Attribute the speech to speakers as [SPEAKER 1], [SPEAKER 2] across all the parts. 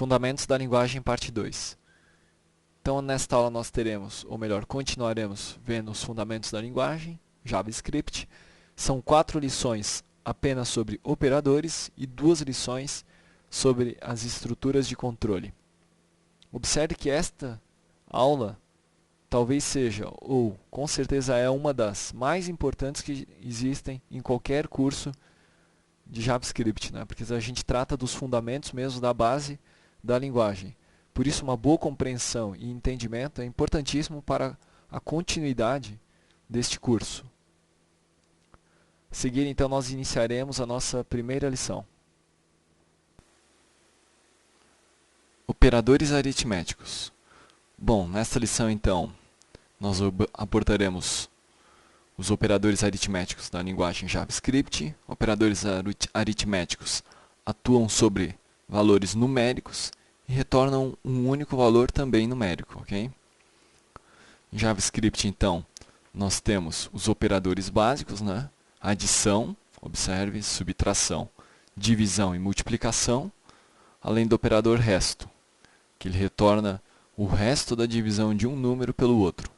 [SPEAKER 1] Fundamentos da linguagem, parte 2. Então, nesta aula nós teremos, ou melhor, continuaremos vendo os fundamentos da linguagem, JavaScript. São 4 lições apenas sobre operadores e 2 lições sobre as estruturas de controle. Observe que esta aula talvez seja, ou com certeza é uma das mais importantes que existem em qualquer curso de JavaScript, né? Porque a gente trata dos fundamentos mesmo da base da linguagem. Por isso, uma boa compreensão e entendimento é importantíssimo para a continuidade deste curso. A seguir, então, nós iniciaremos a nossa primeira lição. Operadores aritméticos. Bom, nesta lição, então, nós abordaremos os operadores aritméticos da linguagem JavaScript. Operadores aritméticos atuam sobre valores numéricos e retornam um único valor também numérico, ok? Em JavaScript, então, nós temos os operadores básicos, né? Adição, observe, subtração, divisão e multiplicação, além do operador resto, que ele retorna o resto da divisão de um número pelo outro.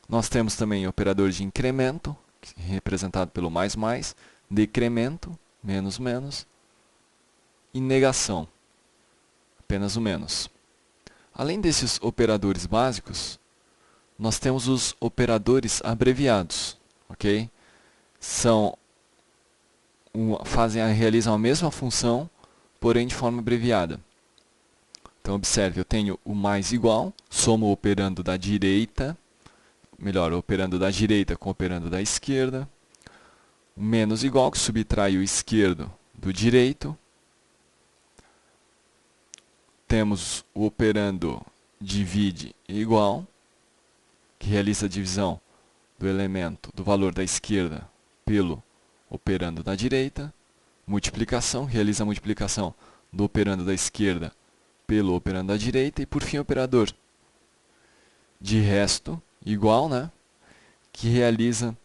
[SPEAKER 1] Nós temos também o operador de incremento, representado pelo mais, decremento, menos, menos, e negação, apenas o menos. Além desses operadores básicos, nós temos os operadores abreviados, ok? Realizam a mesma função, porém de forma abreviada. Então, observe, eu tenho o mais igual, somo o operando da direita, operando da direita com o operando da esquerda. O menos igual, que subtrai o esquerdo do direito. Temos o operando divide igual, que realiza a divisão do elemento do valor da esquerda pelo operando da direita. Multiplicação, realiza a multiplicação do operando da esquerda pelo operando da direita. E por fim, o operador de resto igual, né? Que realiza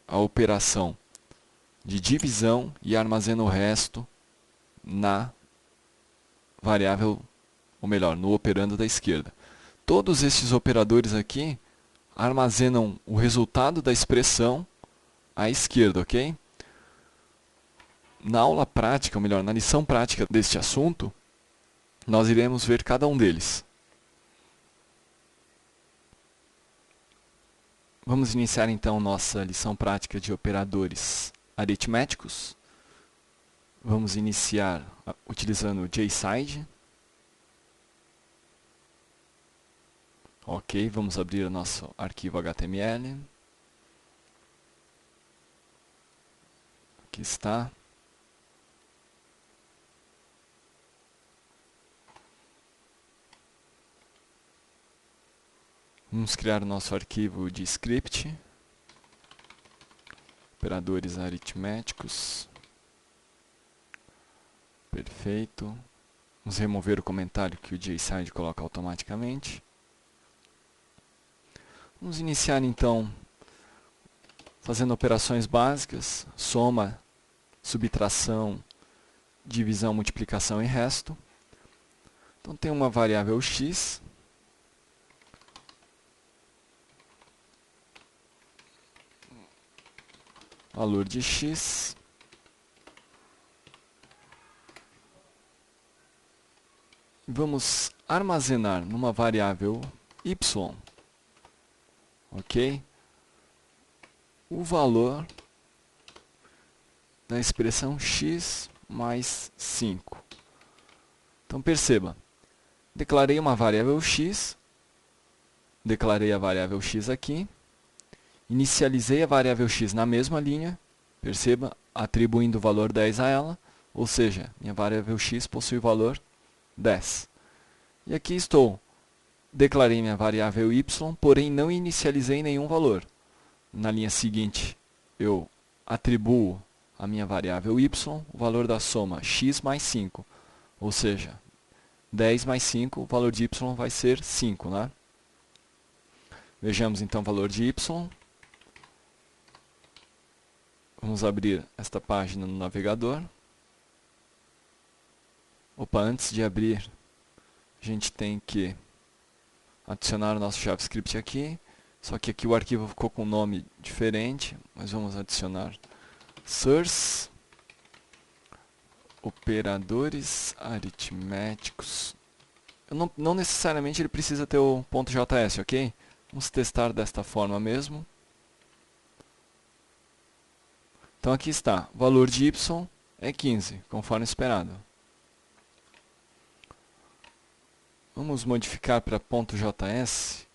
[SPEAKER 1] a operação de divisão e armazena o resto na variável, ou melhor, no operando da esquerda. Todos esses operadores aqui armazenam o resultado da expressão à esquerda, ok? Na aula prática, ou melhor, na lição prática deste assunto, nós iremos ver cada um deles. Vamos iniciar então nossa lição prática de operadores aritméticos. Vamos iniciar utilizando o JSide. Ok, vamos abrir o nosso arquivo HTML. Aqui está. Vamos criar o nosso arquivo de script. Operadores aritméticos. Perfeito. Vamos remover o comentário que o JSide coloca automaticamente. Vamos iniciar então fazendo operações básicas, soma, subtração, divisão, multiplicação e resto. Então tem uma variável x, valor de x, vamos armazenar numa variável y, ok? O valor da expressão x mais 5. Então perceba, declarei uma variável x, declarei a variável x aqui, inicializei a variável x na mesma linha, perceba, atribuindo o valor 10 a ela, ou seja, minha variável x possui o valor 10. E aqui declarei minha variável y, porém não inicializei nenhum valor. Na linha seguinte, eu atribuo a minha variável y o valor da soma x mais 5, ou seja, 10 mais 5, o valor de y vai ser 5, né? Vejamos então o valor de y. Vamos abrir esta página no navegador. Opa, antes de abrir, a gente tem que adicionar o nosso JavaScript aqui. Só que aqui o arquivo ficou com um nome diferente, mas vamos adicionar source, operadores aritméticos. Não necessariamente ele precisa ter o .js, ok? Vamos testar desta forma mesmo. Então aqui está, o valor de y é 15, conforme esperado. Vamos modificar para .js,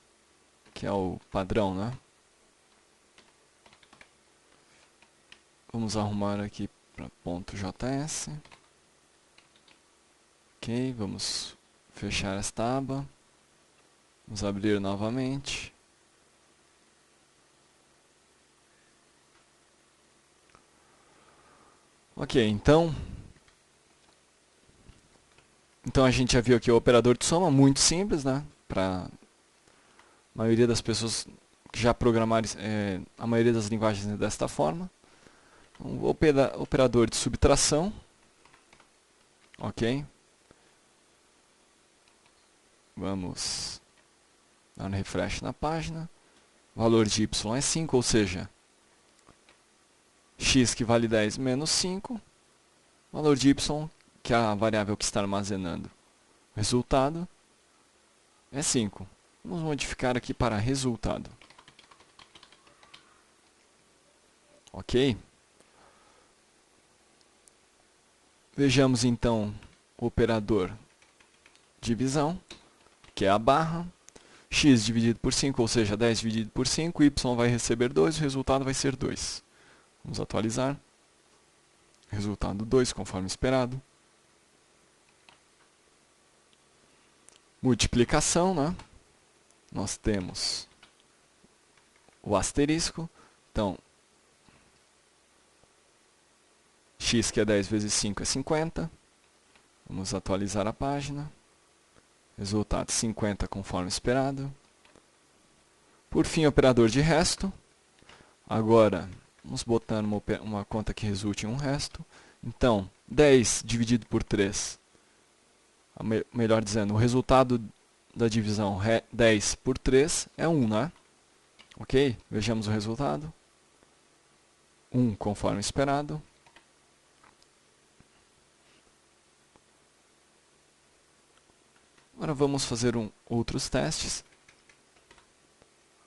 [SPEAKER 1] que é o padrão, né? Vamos arrumar aqui para .js. Ok, vamos fechar esta aba. Vamos abrir novamente. Ok, então a gente já viu aqui o operador de soma, muito simples, né? Para a maioria das pessoas que já programaram, a maioria das linguagens é desta forma. O operador de subtração, ok? Vamos dar um refresh na página. O valor de y é 5, ou seja, x que vale 10 menos 5. O valor de y, que é a variável que está armazenando o resultado, é 5. Vamos modificar aqui para resultado. Ok? Vejamos então o operador divisão, que é a barra. X dividido por 5, ou seja, 10 dividido por 5, y vai receber 2, o resultado vai ser 2. Vamos atualizar. Resultado 2, conforme esperado. Multiplicação, né? Nós temos o asterisco. Então, x que é 10 vezes 5 é 50. Vamos atualizar a página. Resultado 50 conforme esperado. Por fim, operador de resto. Agora, vamos botar uma conta que resulte em um resto. Então, 10 dividido por 3. Melhor dizendo, o resultado da divisão 10 por 3 é 1, né? Ok? Vejamos o resultado. 1 conforme esperado. Agora vamos fazer outros testes.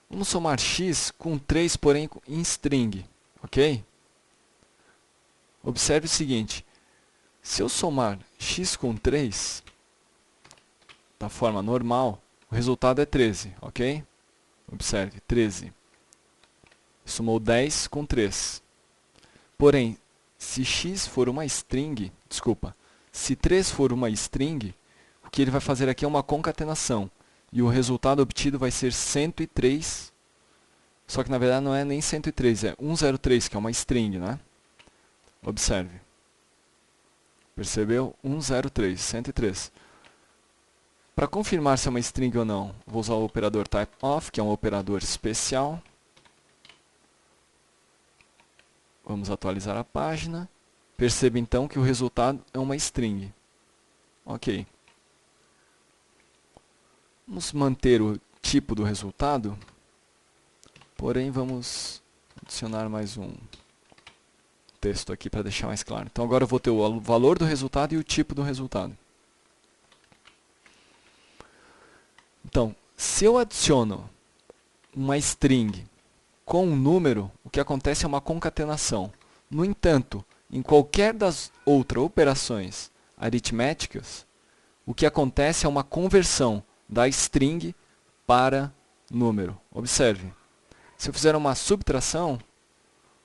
[SPEAKER 1] Vamos somar x com 3, porém em string, ok? Observe o seguinte, se eu somar x com 3, da forma normal, o resultado é 13, ok? Observe, 13. Somou 10 com 3. Porém, se x for uma string, se 3 for uma string, o que ele vai fazer aqui é uma concatenação. E o resultado obtido vai ser 103. Só que na verdade não é nem 103, é 103, que é uma string, né? Observe. Percebeu? 103, 103. Para confirmar se é uma string ou não, vou usar o operador typeOf, que é um operador especial. Vamos atualizar a página. Perceba então que o resultado é uma string. Ok. Vamos manter o tipo do resultado, porém vamos adicionar mais um texto aqui para deixar mais claro. Então agora eu vou ter o valor do resultado e o tipo do resultado. Então, se eu adiciono uma string com um número, o que acontece é uma concatenação. No entanto, em qualquer das outras operações aritméticas, o que acontece é uma conversão da string para número. Observe, se eu fizer uma subtração,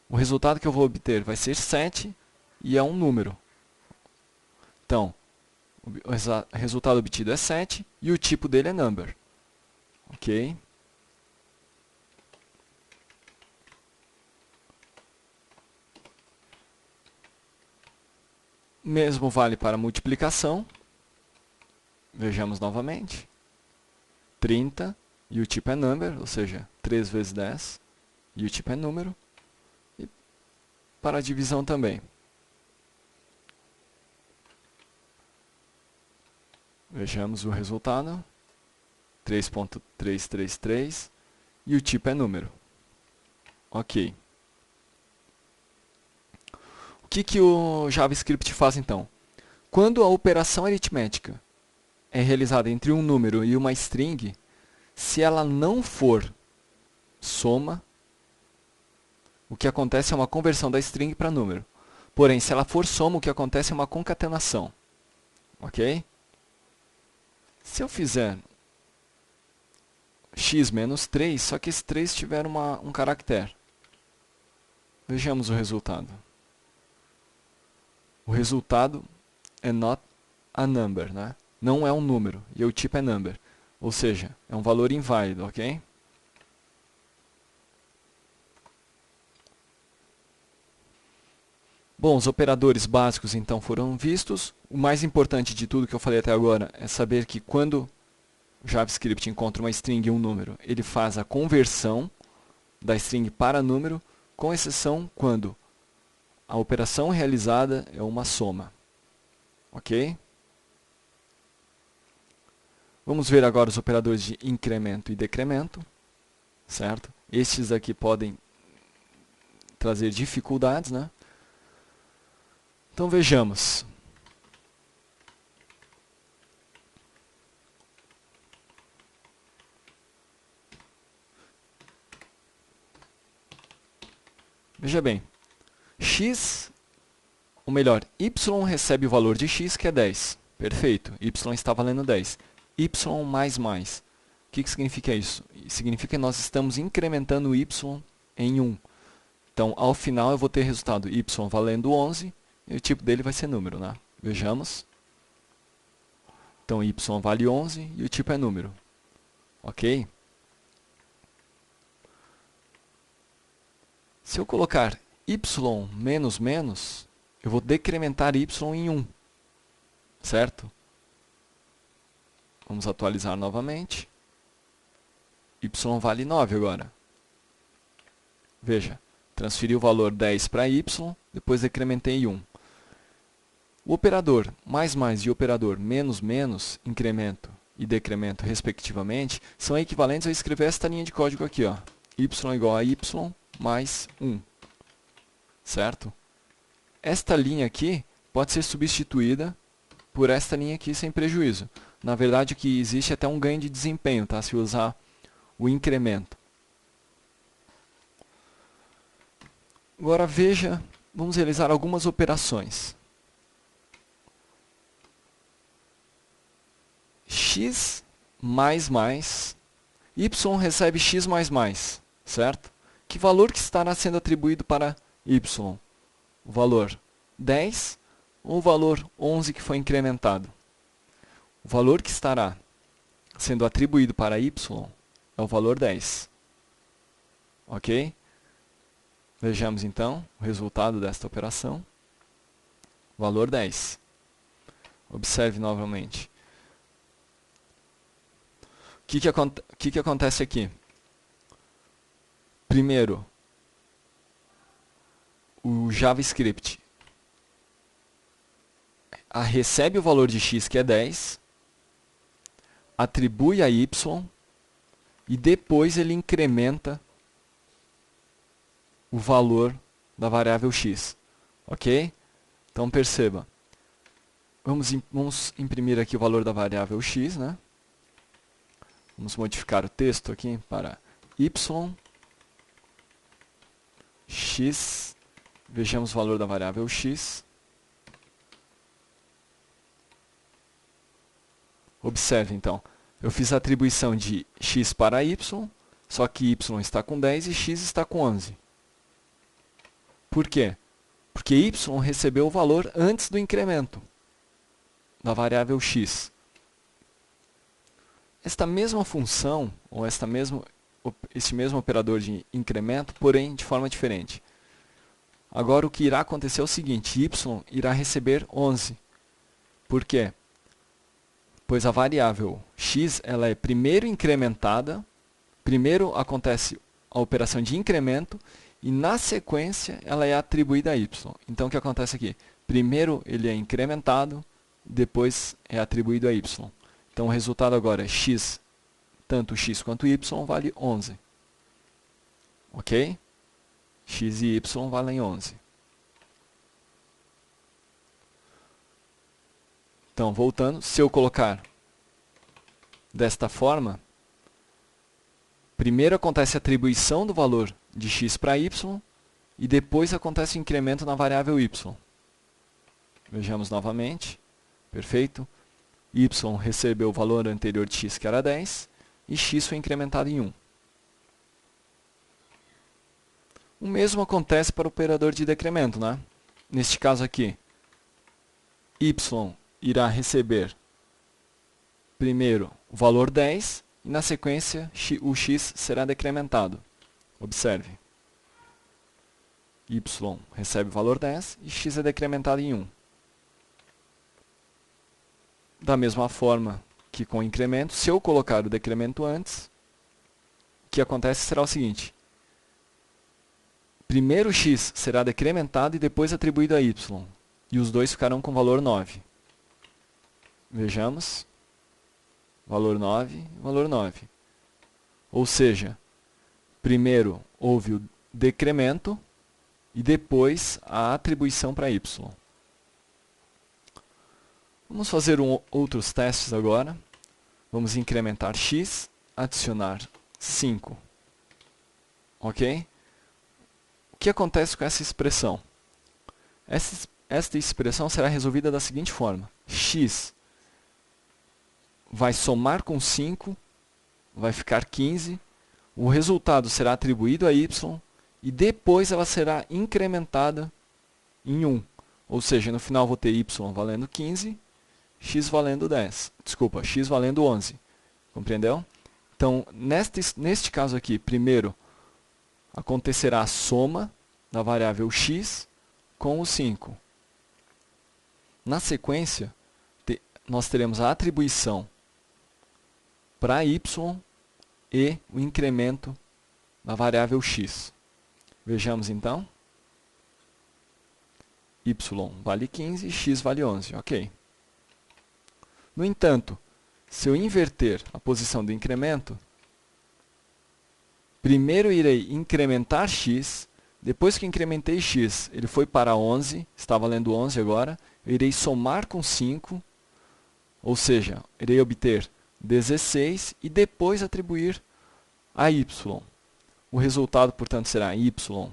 [SPEAKER 1] o resultado que eu vou obter vai ser 7 e é um número. Então, o resultado obtido é 7 e o tipo dele é number. Ok? Mesmo vale para multiplicação. Vejamos novamente. 30 e o tipo é number, ou seja, 3 vezes 10 e o tipo é número. E para a divisão também. Vejamos o resultado. 3.333 e o tipo é número. Ok. O que o JavaScript faz então? Quando a operação aritmética é realizada entre um número e uma string, se ela não for soma, o que acontece é uma conversão da string para número. Porém, se ela for soma, o que acontece é uma concatenação. Ok? Se eu fizer x menos 3, só que esse 3 tiver um caractere. Vejamos o resultado. O resultado é not a number, né? Não é um número, e o tipo é number. Ou seja, é um valor inválido, ok? Bom, os operadores básicos então foram vistos. O mais importante de tudo que eu falei até agora é saber que quando o JavaScript encontra uma string e um número, ele faz a conversão da string para número, com exceção quando a operação realizada é uma soma. Ok? Vamos ver agora os operadores de incremento e decremento. Certo? Estes aqui podem trazer dificuldades, né? Então vejamos. Veja bem, x, ou melhor, y recebe o valor de x, que é 10. Perfeito, y está valendo 10. Y mais mais. O que significa isso? Significa que nós estamos incrementando o y em 1. Então, ao final, eu vou ter resultado y valendo 11, e o tipo dele vai ser número, né? Vejamos. Então, y vale 11 e o tipo é número. Ok? Se eu colocar y menos menos, eu vou decrementar y em 1. Certo? Vamos atualizar novamente. Y vale 9 agora. Veja, transferi o valor 10 para y, depois decrementei 1. O operador mais mais e o operador menos menos, incremento e decremento, respectivamente, são equivalentes a escrever esta linha de código aqui, ó. Y igual a y mais 1. Certo? Esta linha aqui pode ser substituída por esta linha aqui sem prejuízo. Na verdade, o que existe é até um ganho de desempenho, tá? Se usar o incremento. Agora veja, vamos realizar algumas operações. X mais mais, y recebe x mais mais, certo? Que valor que estará sendo atribuído para y? O valor 10 ou o valor 11 que foi incrementado? O valor que estará sendo atribuído para y é o valor 10. Ok? Vejamos então o resultado desta operação. Valor 10. Observe novamente. O que acontece aqui? Primeiro, o JavaScript recebe o valor de x, que é 10, atribui a y, e depois ele incrementa o valor da variável x. Ok? Então perceba. Vamos imprimir aqui o valor da variável x, né? Vamos modificar o texto aqui para y, x, vejamos o valor da variável x. Observe então, eu fiz a atribuição de x para y, só que y está com 10 e x está com 11. Por quê? Porque y recebeu o valor antes do incremento da variável x. Esta mesma função, ou este mesmo operador de incremento, porém de forma diferente. Agora o que irá acontecer é o seguinte, y irá receber 11. Por quê? Pois a variável x ela é primeiro incrementada, primeiro acontece a operação de incremento, e na sequência ela é atribuída a y. Então o que acontece aqui? Primeiro ele é incrementado, depois é atribuído a y. Então o resultado agora é x, tanto x quanto y vale 11. Ok? X e y valem 11. Então, voltando, se eu colocar desta forma, primeiro acontece a atribuição do valor de x para y e depois acontece o incremento na variável y. Vejamos novamente. Perfeito? Y recebeu o valor anterior de x, que era 10, e x foi incrementado em 1. O mesmo acontece para o operador de decremento, né? Neste caso aqui, y irá receber primeiro o valor 10 e na sequência o x será decrementado. Observe. Y recebe o valor 10 e x é decrementado em 1. Da mesma forma que com o incremento, se eu colocar o decremento antes, o que acontece será o seguinte. Primeiro x será decrementado e depois atribuído a y. E os dois ficarão com o valor 9. Vejamos. Valor 9, valor 9. Ou seja, primeiro houve o decremento e depois a atribuição para y. Vamos fazer outros testes agora. Vamos incrementar x, adicionar 5. Ok? O que acontece com essa expressão? Esta expressão será resolvida da seguinte forma. X vai somar com 5, vai ficar 15. O resultado será atribuído a y e depois ela será incrementada em 1. Ou seja, no final vou ter y valendo 15, x valendo 10. Desculpa, x valendo 11. Compreendeu? Então, neste caso aqui, primeiro acontecerá a soma da variável x com o 5. Na sequência, nós teremos a atribuição para y e o incremento da variável x. Vejamos então. Y vale 15 e x vale 11. Ok. No entanto, se eu inverter a posição do incremento, primeiro irei incrementar x, depois que incrementei x, ele foi para 11, está valendo 11 agora, eu irei somar com 5, ou seja, irei obter 16 e depois atribuir a y. O resultado, portanto, será y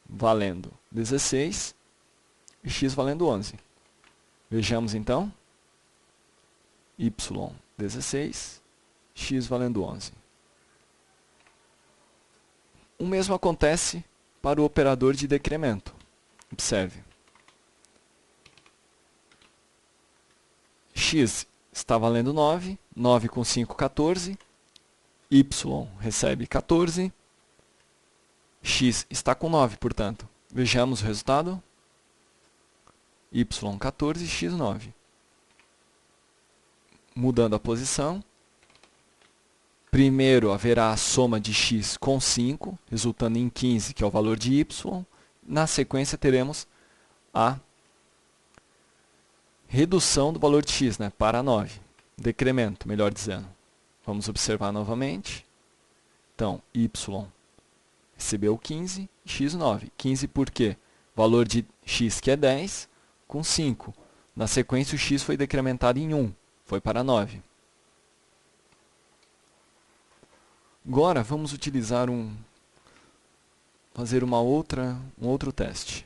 [SPEAKER 1] valendo 16 e x valendo 11. Vejamos então. Y 16, x valendo 11. O mesmo acontece para o operador de decremento. Observe. X está valendo 9, 9 com 5, 14. Y recebe 14. X está com 9, portanto. Vejamos o resultado. Y 14, x 9. Mudando a posição. Primeiro haverá a soma de x com 5, resultando em 15, que é o valor de y. Na sequência teremos a redução do valor de x, né, para 9. Decremento, melhor dizendo. Vamos observar novamente. Então, y recebeu 15, x 9. 15 por quê? Valor de x que é 10, com 5. Na sequência o x foi decrementado em 1, foi para 9. Agora vamos utilizar fazer um outro teste.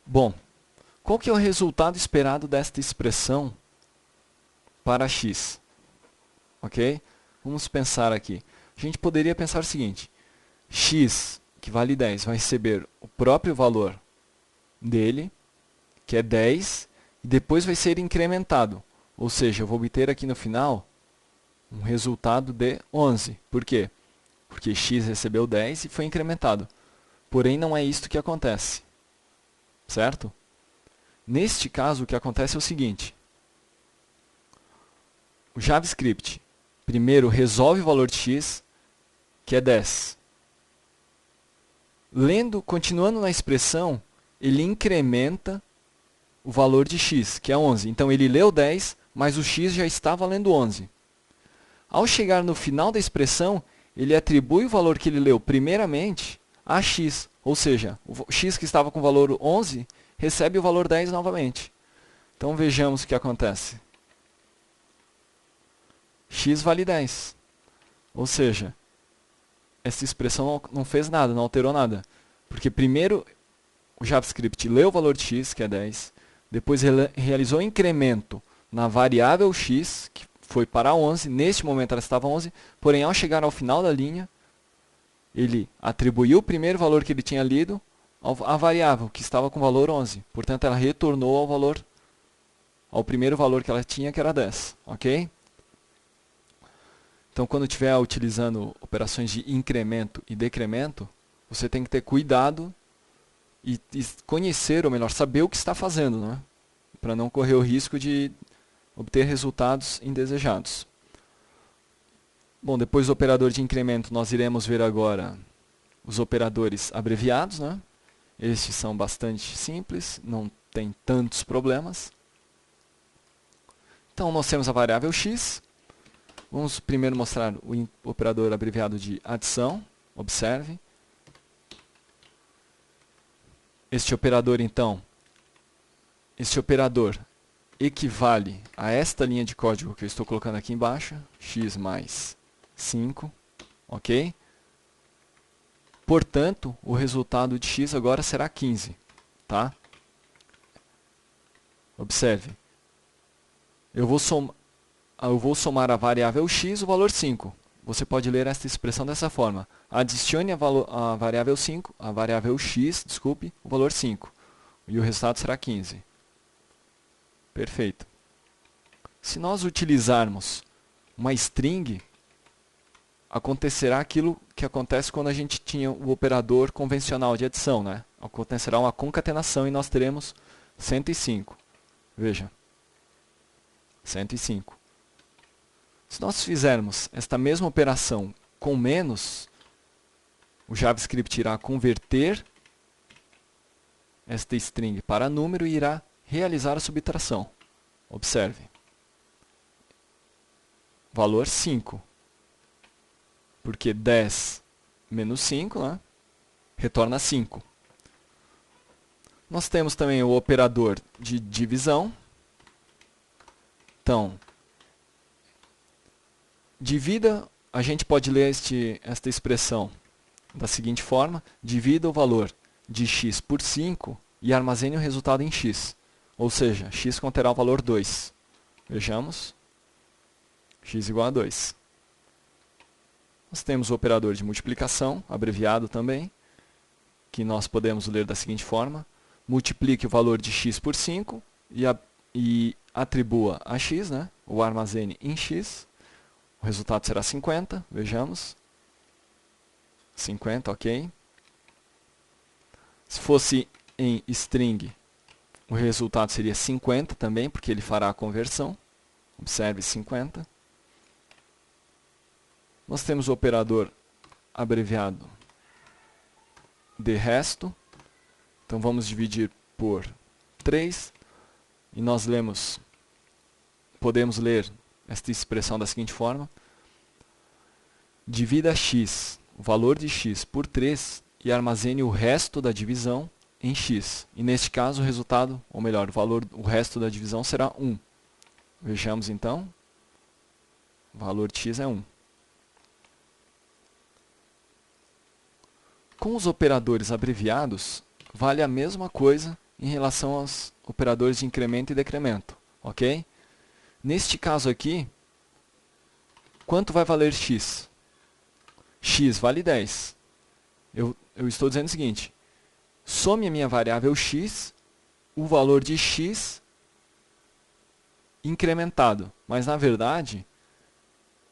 [SPEAKER 1] Bom, qual que é o resultado esperado desta expressão para x? Ok? Vamos pensar aqui. A gente poderia pensar o seguinte. X, que vale 10, vai receber o próprio valor dele, que é 10, e depois vai ser incrementado. Ou seja, eu vou obter aqui no final um resultado de 11. Por quê? Porque x recebeu 10 e foi incrementado. Porém, não é isto que acontece. Certo? Neste caso, o que acontece é o seguinte. O JavaScript primeiro resolve o valor de x, que é 10. Continuando na expressão, ele incrementa o valor de x, que é 11. Então ele leu 10, mas o x já está valendo 11. Ao chegar no final da expressão, ele atribui o valor que ele leu primeiramente a x, ou seja, o x que estava com o valor 11 recebe o valor 10 novamente. Então vejamos o que acontece. X vale 10. Ou seja, essa expressão não fez nada, não alterou nada. Porque primeiro o JavaScript leu o valor de x, que é 10, depois realizou incremento na variável x, que foi para 11, neste momento ela estava 11, porém ao chegar ao final da linha, ele atribuiu o primeiro valor que ele tinha lido à variável, que estava com o valor 11. Portanto, ela retornou ao primeiro valor que ela tinha, que era 10. Ok? Então, quando estiver utilizando operações de incremento e decremento, você tem que ter cuidado e conhecer, ou melhor, saber o que está fazendo, né? Para não correr o risco de obter resultados indesejados. Bom, depois do operador de incremento, nós iremos ver agora os operadores abreviados, né? Estes são bastante simples, não tem tantos problemas. Então, nós temos a variável x. Vamos primeiro mostrar o operador abreviado de adição. Observe. Este operador, então, equivale a esta linha de código que eu estou colocando aqui embaixo, x mais 5, ok? Portanto, o resultado de x agora será 15, tá? Observe. Eu vou somar a variável x o valor 5. Você pode ler esta expressão dessa forma. Adicione a variável 5, a variável x, desculpe, o valor 5. E o resultado será 15. Perfeito. Se nós utilizarmos uma string, acontecerá aquilo que acontece quando a gente tinha o operador convencional de adição, né? Acontecerá uma concatenação e nós teremos 105. Veja. 105. Se nós fizermos esta mesma operação com menos, o JavaScript irá converter esta string para número e irá realizar a subtração. Observe. Valor 5. Porque 10 menos 5, né, retorna 5. Nós temos também o operador de divisão. Então, divida, a gente pode ler esta expressão da seguinte forma: divida o valor de x por 5 e armazene o resultado em x. Ou seja, x conterá o valor 2. Vejamos. X igual a 2. Nós temos o operador de multiplicação, abreviado também, que nós podemos ler da seguinte forma: multiplique o valor de x por 5 e atribua a x, né? O armazene em x. O resultado será 50, vejamos. 50, ok. Se fosse em string, o resultado seria 50 também, porque ele fará a conversão. Observe 50. Nós temos o operador abreviado de resto. Então vamos dividir por 3. E nós podemos ler esta expressão da seguinte forma: divida x, o valor de x, por 3 e armazene o resto da divisão em x. E neste caso o resultado, ou melhor, o resto da divisão será 1. Vejamos então. O valor de x é 1. Com os operadores abreviados, vale a mesma coisa em relação aos operadores de incremento e decremento, ok? Neste caso aqui, quanto vai valer x? X vale 10. Eu estou dizendo o seguinte: some a minha variável x, o valor de x incrementado. Mas, na verdade,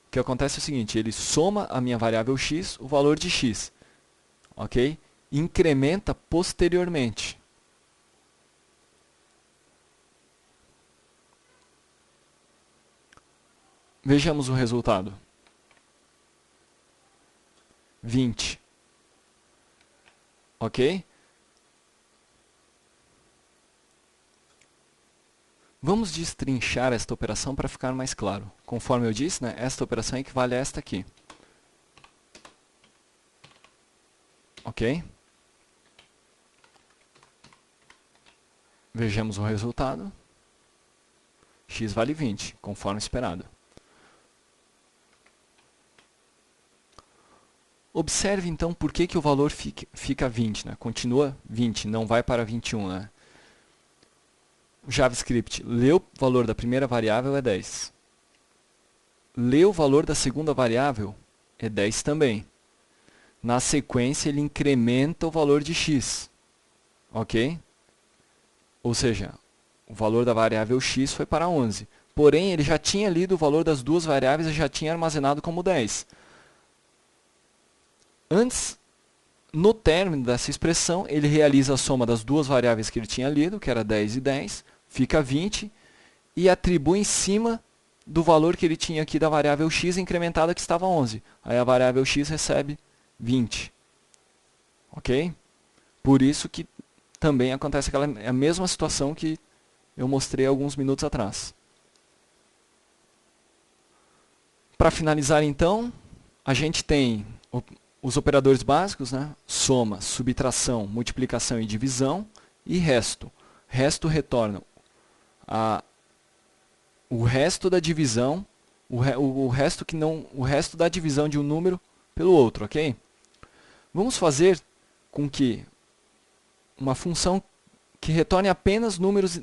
[SPEAKER 1] o que acontece é o seguinte: ele soma a minha variável x, o valor de x. Ok? Incrementa posteriormente. Vejamos o resultado. 20. Ok? Vamos destrinchar esta operação para ficar mais claro. Conforme eu disse, né, esta operação equivale a esta aqui. Ok? Vejamos o resultado. X vale 20, conforme esperado. Observe então por que o valor fica 20, né? Continua 20, não vai para 21. Né? O JavaScript lê o valor da primeira variável é 10. Lê o valor da segunda variável é 10 também. Na sequência, ele incrementa o valor de x. Ok? Ou seja, o valor da variável x foi para 11. Porém, ele já tinha lido o valor das duas variáveis e já tinha armazenado como 10. Antes, no término dessa expressão, ele realiza a soma das duas variáveis que ele tinha lido, que era 10 e 10, fica 20, e atribui em cima do valor que ele tinha aqui da variável x incrementada, que estava 11. Aí a variável x recebe 20. Ok? Por isso que também acontece a mesma situação que eu mostrei alguns minutos atrás. Para finalizar, então, a gente tem os operadores básicos, né? Soma, subtração, multiplicação e divisão, e resto. Resto retorna o resto da divisão, o resto da divisão de um número pelo outro, ok? Vamos fazer com que uma função que retorne apenas números,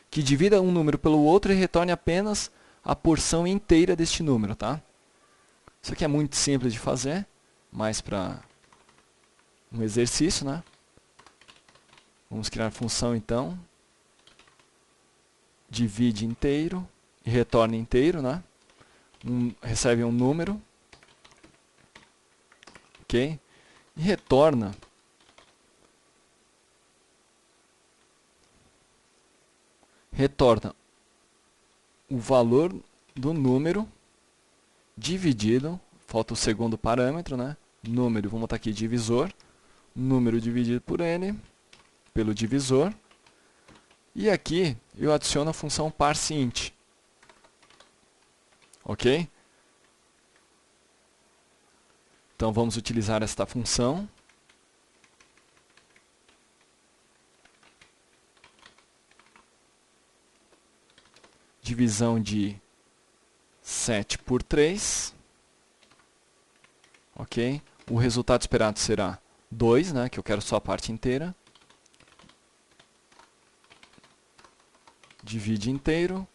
[SPEAKER 1] que divida um número pelo outro e retorne apenas a porção inteira deste número, tá? Isso aqui é muito simples de fazer, mais para um exercício, né? Vamos criar a função então, divide inteiro e retorna inteiro, né? Recebe um número, ok? E retorna o valor do número dividido, falta o segundo parâmetro, né? Número, vamos botar aqui divisor, número dividido por n, pelo divisor. E aqui eu adiciono a função parseInt. Ok? Então vamos utilizar esta função. Divisão de 7 por 3. Ok? O resultado esperado será 2, né, que eu quero só a parte inteira. Divide inteiro.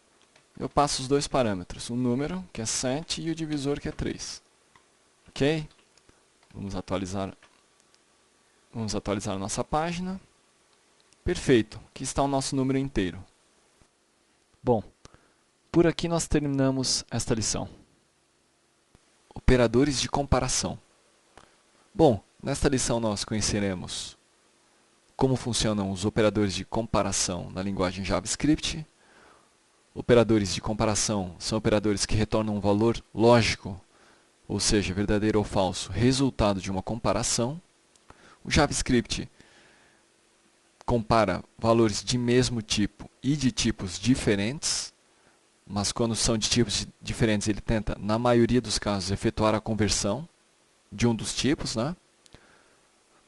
[SPEAKER 1] Eu passo os dois parâmetros, o número, que é 7, e o divisor, que é 3. Ok? Vamos atualizar a nossa página. Perfeito. Aqui está o nosso número inteiro. Bom, por aqui nós terminamos esta lição. Operadores de comparação. Bom, nesta lição nós conheceremos como funcionam os operadores de comparação na linguagem JavaScript. Operadores de comparação são operadores que retornam um valor lógico, ou seja, verdadeiro ou falso, resultado de uma comparação. O JavaScript compara valores de mesmo tipo e de tipos diferentes, mas quando são de tipos diferentes ele tenta, na maioria dos casos, efetuar a conversão de um dos tipos, né?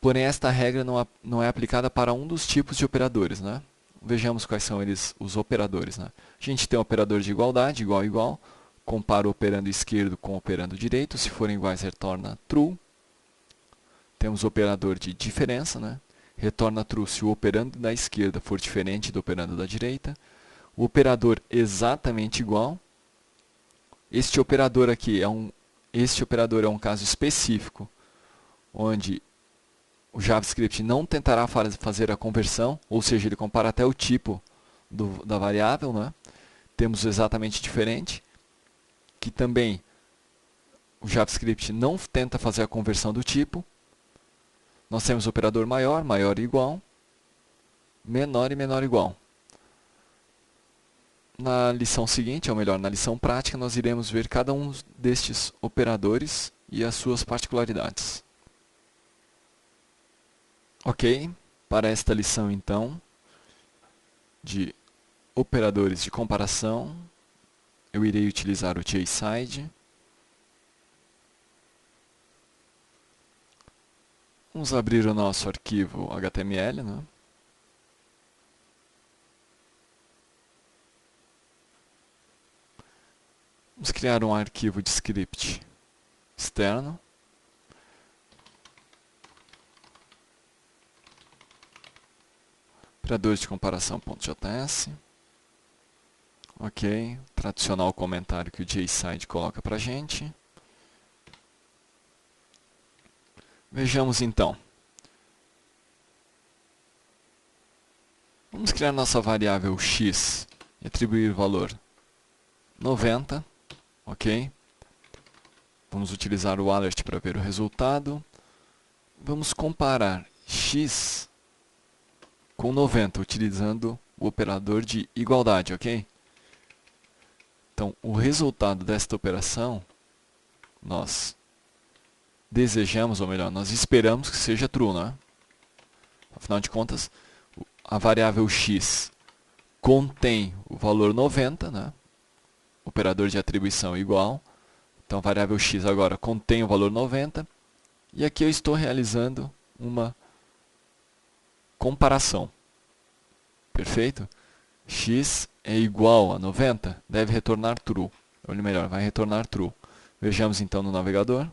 [SPEAKER 1] Porém, esta regra não é aplicada para um dos tipos de operadores, né? Vejamos quais são os operadores, né? A gente tem o operador de igualdade, igual, igual, compara o operando esquerdo com o operando direito, se forem iguais retorna true. Temos o operador de diferença, né? Retorna true se o operando da esquerda for diferente do operando da direita. O operador exatamente igual. Este operador aqui é um caso específico, onde o JavaScript não tentará fazer a conversão, ou seja, ele compara até o tipo da variável, né? Temos o exatamente diferente, que também o JavaScript não tenta fazer a conversão do tipo. Nós temos o operador maior, maior e igual, menor e menor igual. Na lição seguinte, ou melhor, na lição prática, nós iremos ver cada um destes operadores e as suas particularidades. Ok, para esta lição então, de operadores de comparação, eu irei utilizar o JSide. Vamos abrir o nosso arquivo HTML, né? Vamos criar um arquivo de script externo. Operadores de comparação.js. Ok, tradicional comentário que o JSide coloca para a gente. Vejamos então. Vamos criar nossa variável x e atribuir o valor 90. Ok. Vamos utilizar o alert para ver o resultado. Vamos comparar x com 90, utilizando o operador de igualdade, ok? Então, o resultado desta operação, nós desejamos, ou melhor, nós esperamos que seja true, né? Afinal de contas, a variável x contém o valor 90, né? Operador de atribuição igual. Então, a variável x agora contém o valor 90. E aqui eu estou realizando uma comparação. Perfeito? X é igual a 90, deve retornar true. Ou melhor, vai retornar true. Vejamos então no navegador.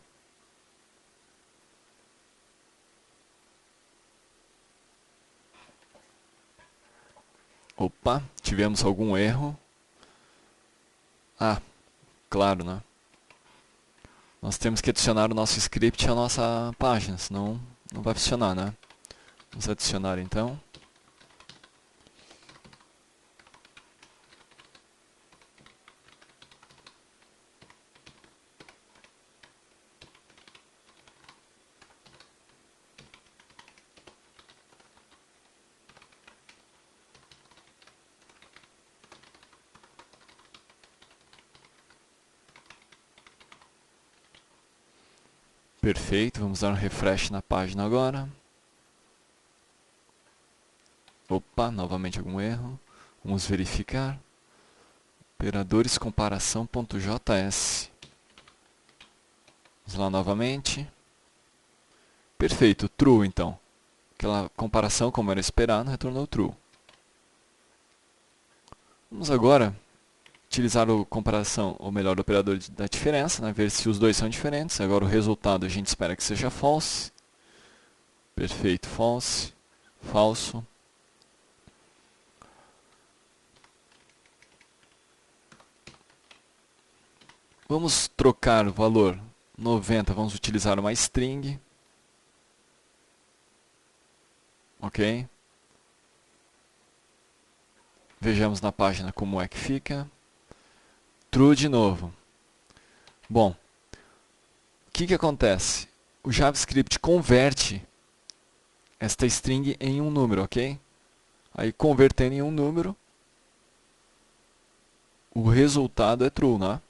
[SPEAKER 1] Opa, tivemos algum erro. Ah, claro, né? Nós temos que adicionar o nosso script à nossa página, senão não vai funcionar, né? Vamos adicionar então. Perfeito, vamos dar um refresh na página agora. Opa, novamente algum erro. Vamos verificar. Operadores comparação.js. Vamos lá novamente. Perfeito, true então. Aquela comparação, como era esperado, retornou true. Vamos agora utilizar o comparação, ou melhor, o operador da diferença, né? Ver se os dois são diferentes. Agora o resultado a gente espera que seja false. Perfeito, false. Falso. Vamos trocar o valor 90, vamos utilizar uma string. Ok. Vejamos na página como é que fica. True de novo. Bom, o que acontece? O JavaScript converte esta string em um número, ok? Aí, convertendo em um número, o resultado é true, né?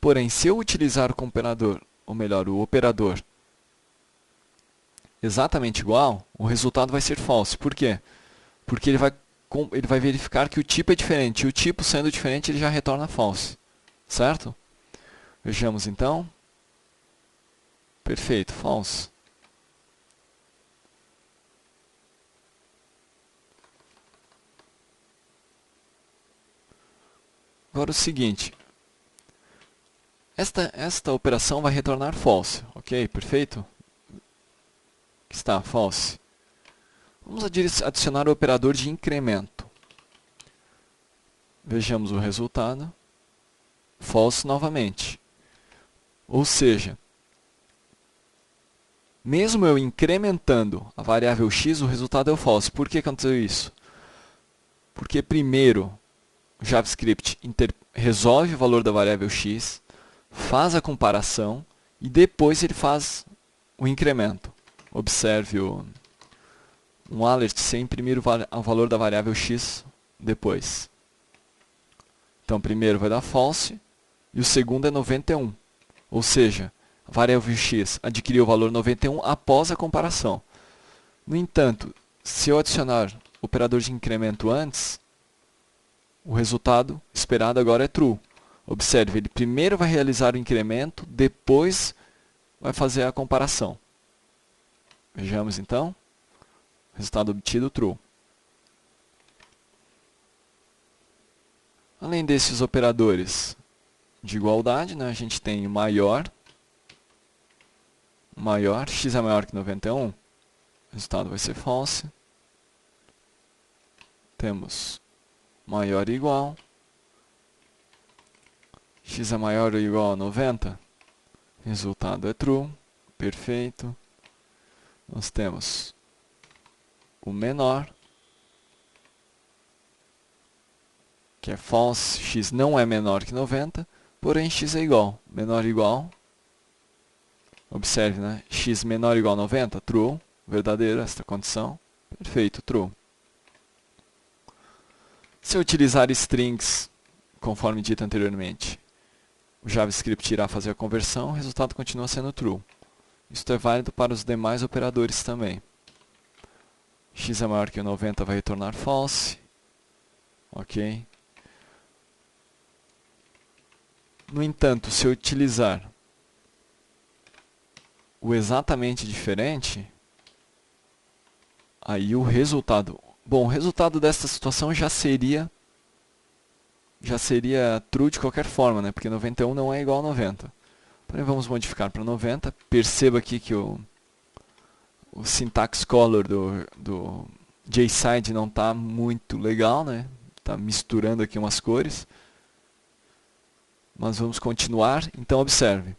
[SPEAKER 1] Porém, se eu utilizar o comparador, ou melhor, o operador exatamente igual, o resultado vai ser false. Por quê? Porque ele vai verificar que o tipo é diferente. E o tipo sendo diferente, ele já retorna false. Certo? Vejamos então. Perfeito, false. Agora o seguinte. Esta operação vai retornar false. Ok, perfeito? Aqui está, false. Vamos adicionar o operador de incremento. Vejamos o resultado. False novamente. Ou seja, mesmo eu incrementando a variável x, o resultado é o false. Por que aconteceu isso? Porque primeiro o JavaScript resolve o valor da variável x, faz a comparação e depois ele faz o incremento. Observe um alert sem imprimir o valor da variável x depois. Então, primeiro vai dar false e o segundo é 91. Ou seja, a variável x adquiriu o valor 91 após a comparação. No entanto, se eu adicionar o operador de incremento antes, o resultado esperado agora é true. Observe, ele primeiro vai realizar o incremento, depois vai fazer a comparação. Vejamos então. Resultado obtido, true. Além desses operadores de igualdade, né, a gente tem o maior, x é maior que 91, o resultado vai ser false. Temos maior ou igual, x é maior ou igual a 90, resultado é true, perfeito. Nós temos o menor, que é false, x não é menor que 90, porém x é igual, menor ou igual. Observe, né? X menor ou igual a 90, true, verdadeiro esta condição, perfeito, true. Se eu utilizar strings, conforme dito anteriormente, o JavaScript irá fazer a conversão, o resultado continua sendo true. Isto é válido para os demais operadores também. X é maior que 90 vai retornar false. Ok. No entanto, se eu utilizar o exatamente diferente, aí o resultado... Bom, o resultado dessa situação já seria true de qualquer forma, né? Porque 91 não é igual a 90. Porém, vamos modificar para 90. Perceba aqui que o syntax color do JSide não está muito legal, né? Está misturando aqui umas cores. Mas vamos continuar. Então, observe.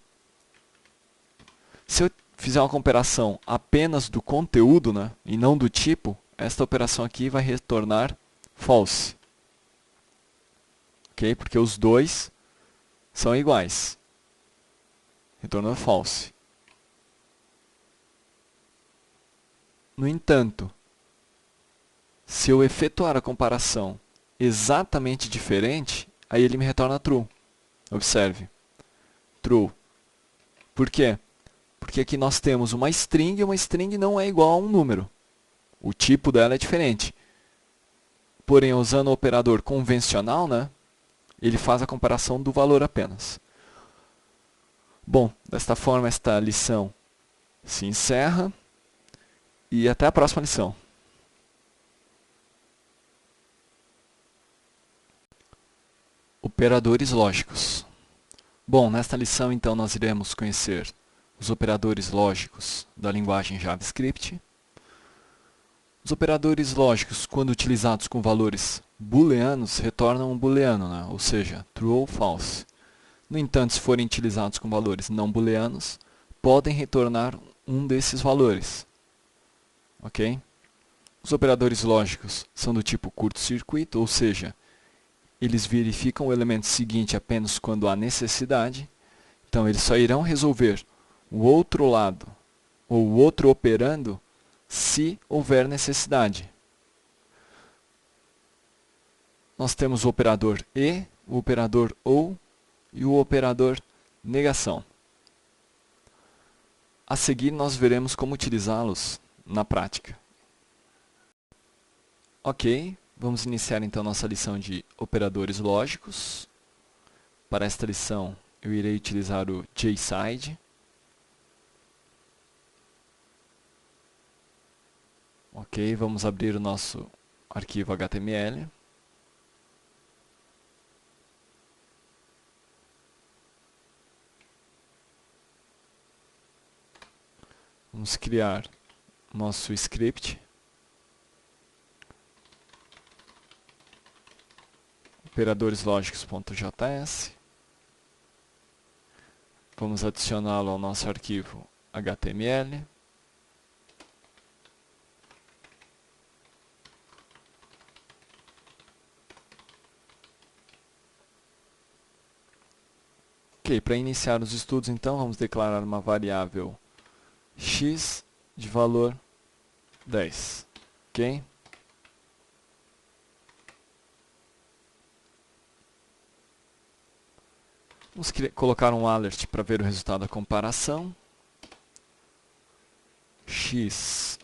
[SPEAKER 1] Se eu fizer uma comparação apenas do conteúdo, né, e não do tipo, esta operação aqui vai retornar false. Ok? Porque os dois são iguais. Retornou false. No entanto, se eu efetuar a comparação exatamente diferente, aí ele me retorna true. Observe. True. Por quê? Porque aqui nós temos uma string e uma string não é igual a um número. O tipo dela é diferente. Porém, usando o operador convencional, né, ele faz a comparação do valor apenas. Bom, desta forma esta lição se encerra e até a próxima lição. Operadores lógicos. Bom, nesta lição então nós iremos conhecer os operadores lógicos da linguagem JavaScript. Os operadores lógicos, quando utilizados com valores booleanos, retornam um booleano, né? Ou seja, true ou false. No entanto, se forem utilizados com valores não booleanos, podem retornar um desses valores. Ok? Os operadores lógicos são do tipo curto-circuito, ou seja, eles verificam o elemento seguinte apenas quando há necessidade. Então, eles só irão resolver o outro lado ou o outro operando se houver necessidade. Nós temos o operador e, o operador ou e o operador negação. A seguir, nós veremos como utilizá-los na prática. Ok, vamos iniciar então nossa lição de operadores lógicos. Para esta lição, eu irei utilizar o JSide. Ok, vamos abrir o nosso arquivo HTML. Vamos criar nosso script. Operadoreslógicos.js. Vamos adicioná-lo ao nosso arquivo HTML. Ok, para iniciar os estudos então, vamos declarar uma variável x de valor 10. Ok? Vamos colocar um alert para ver o resultado da comparação. X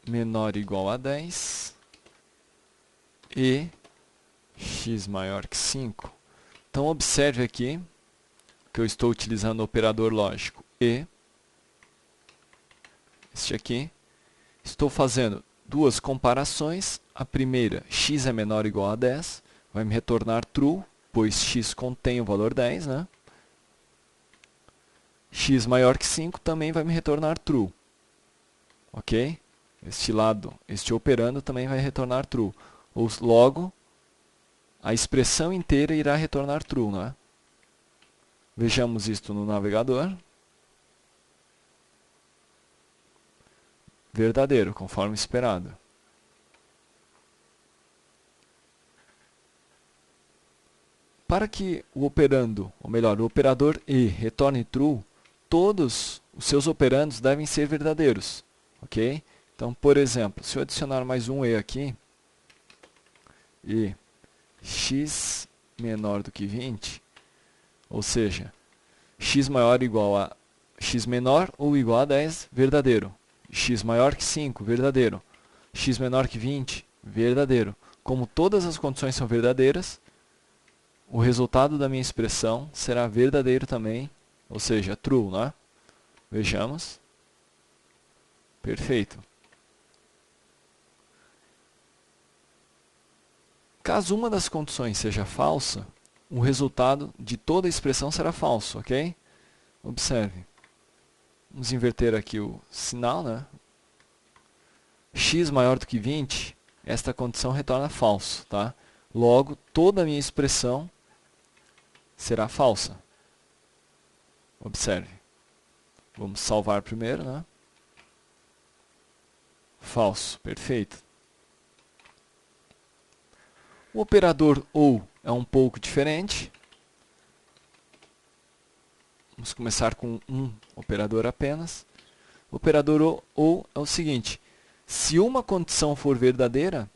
[SPEAKER 1] menor ou igual a 10 e x maior que 5. Então observe aqui que eu estou utilizando o operador lógico e, este aqui, estou fazendo duas comparações. A primeira, x é menor ou igual a 10, vai me retornar true, pois x contém o valor 10, né? X maior que 5 também vai me retornar true. Ok? Este operando também vai retornar true. Logo, a expressão inteira irá retornar true, não é? Vejamos isto no navegador. Verdadeiro, conforme esperado. Para que o operando, ou melhor, o operador e retorne true, todos os seus operandos devem ser verdadeiros. Ok? Então, por exemplo, se eu adicionar mais um e aqui, e x menor do que 20, ou seja, x maior ou igual a x menor ou igual a 10, verdadeiro. X maior que 5, verdadeiro. X menor que 20, verdadeiro. Como todas as condições são verdadeiras, o resultado da minha expressão será verdadeiro também, ou seja, true, né? Vejamos. Perfeito. Caso uma das condições seja falsa, o resultado de toda a expressão será falso, ok? Observe. Vamos inverter aqui o sinal, né? X maior do que 20, esta condição retorna falso, tá? Logo, toda a minha expressão será falsa. Observe. Vamos salvar primeiro, né? Falso, perfeito. O operador OU é um pouco diferente. Vamos começar com um operador apenas. O operador OU é o seguinte: se uma condição for verdadeira,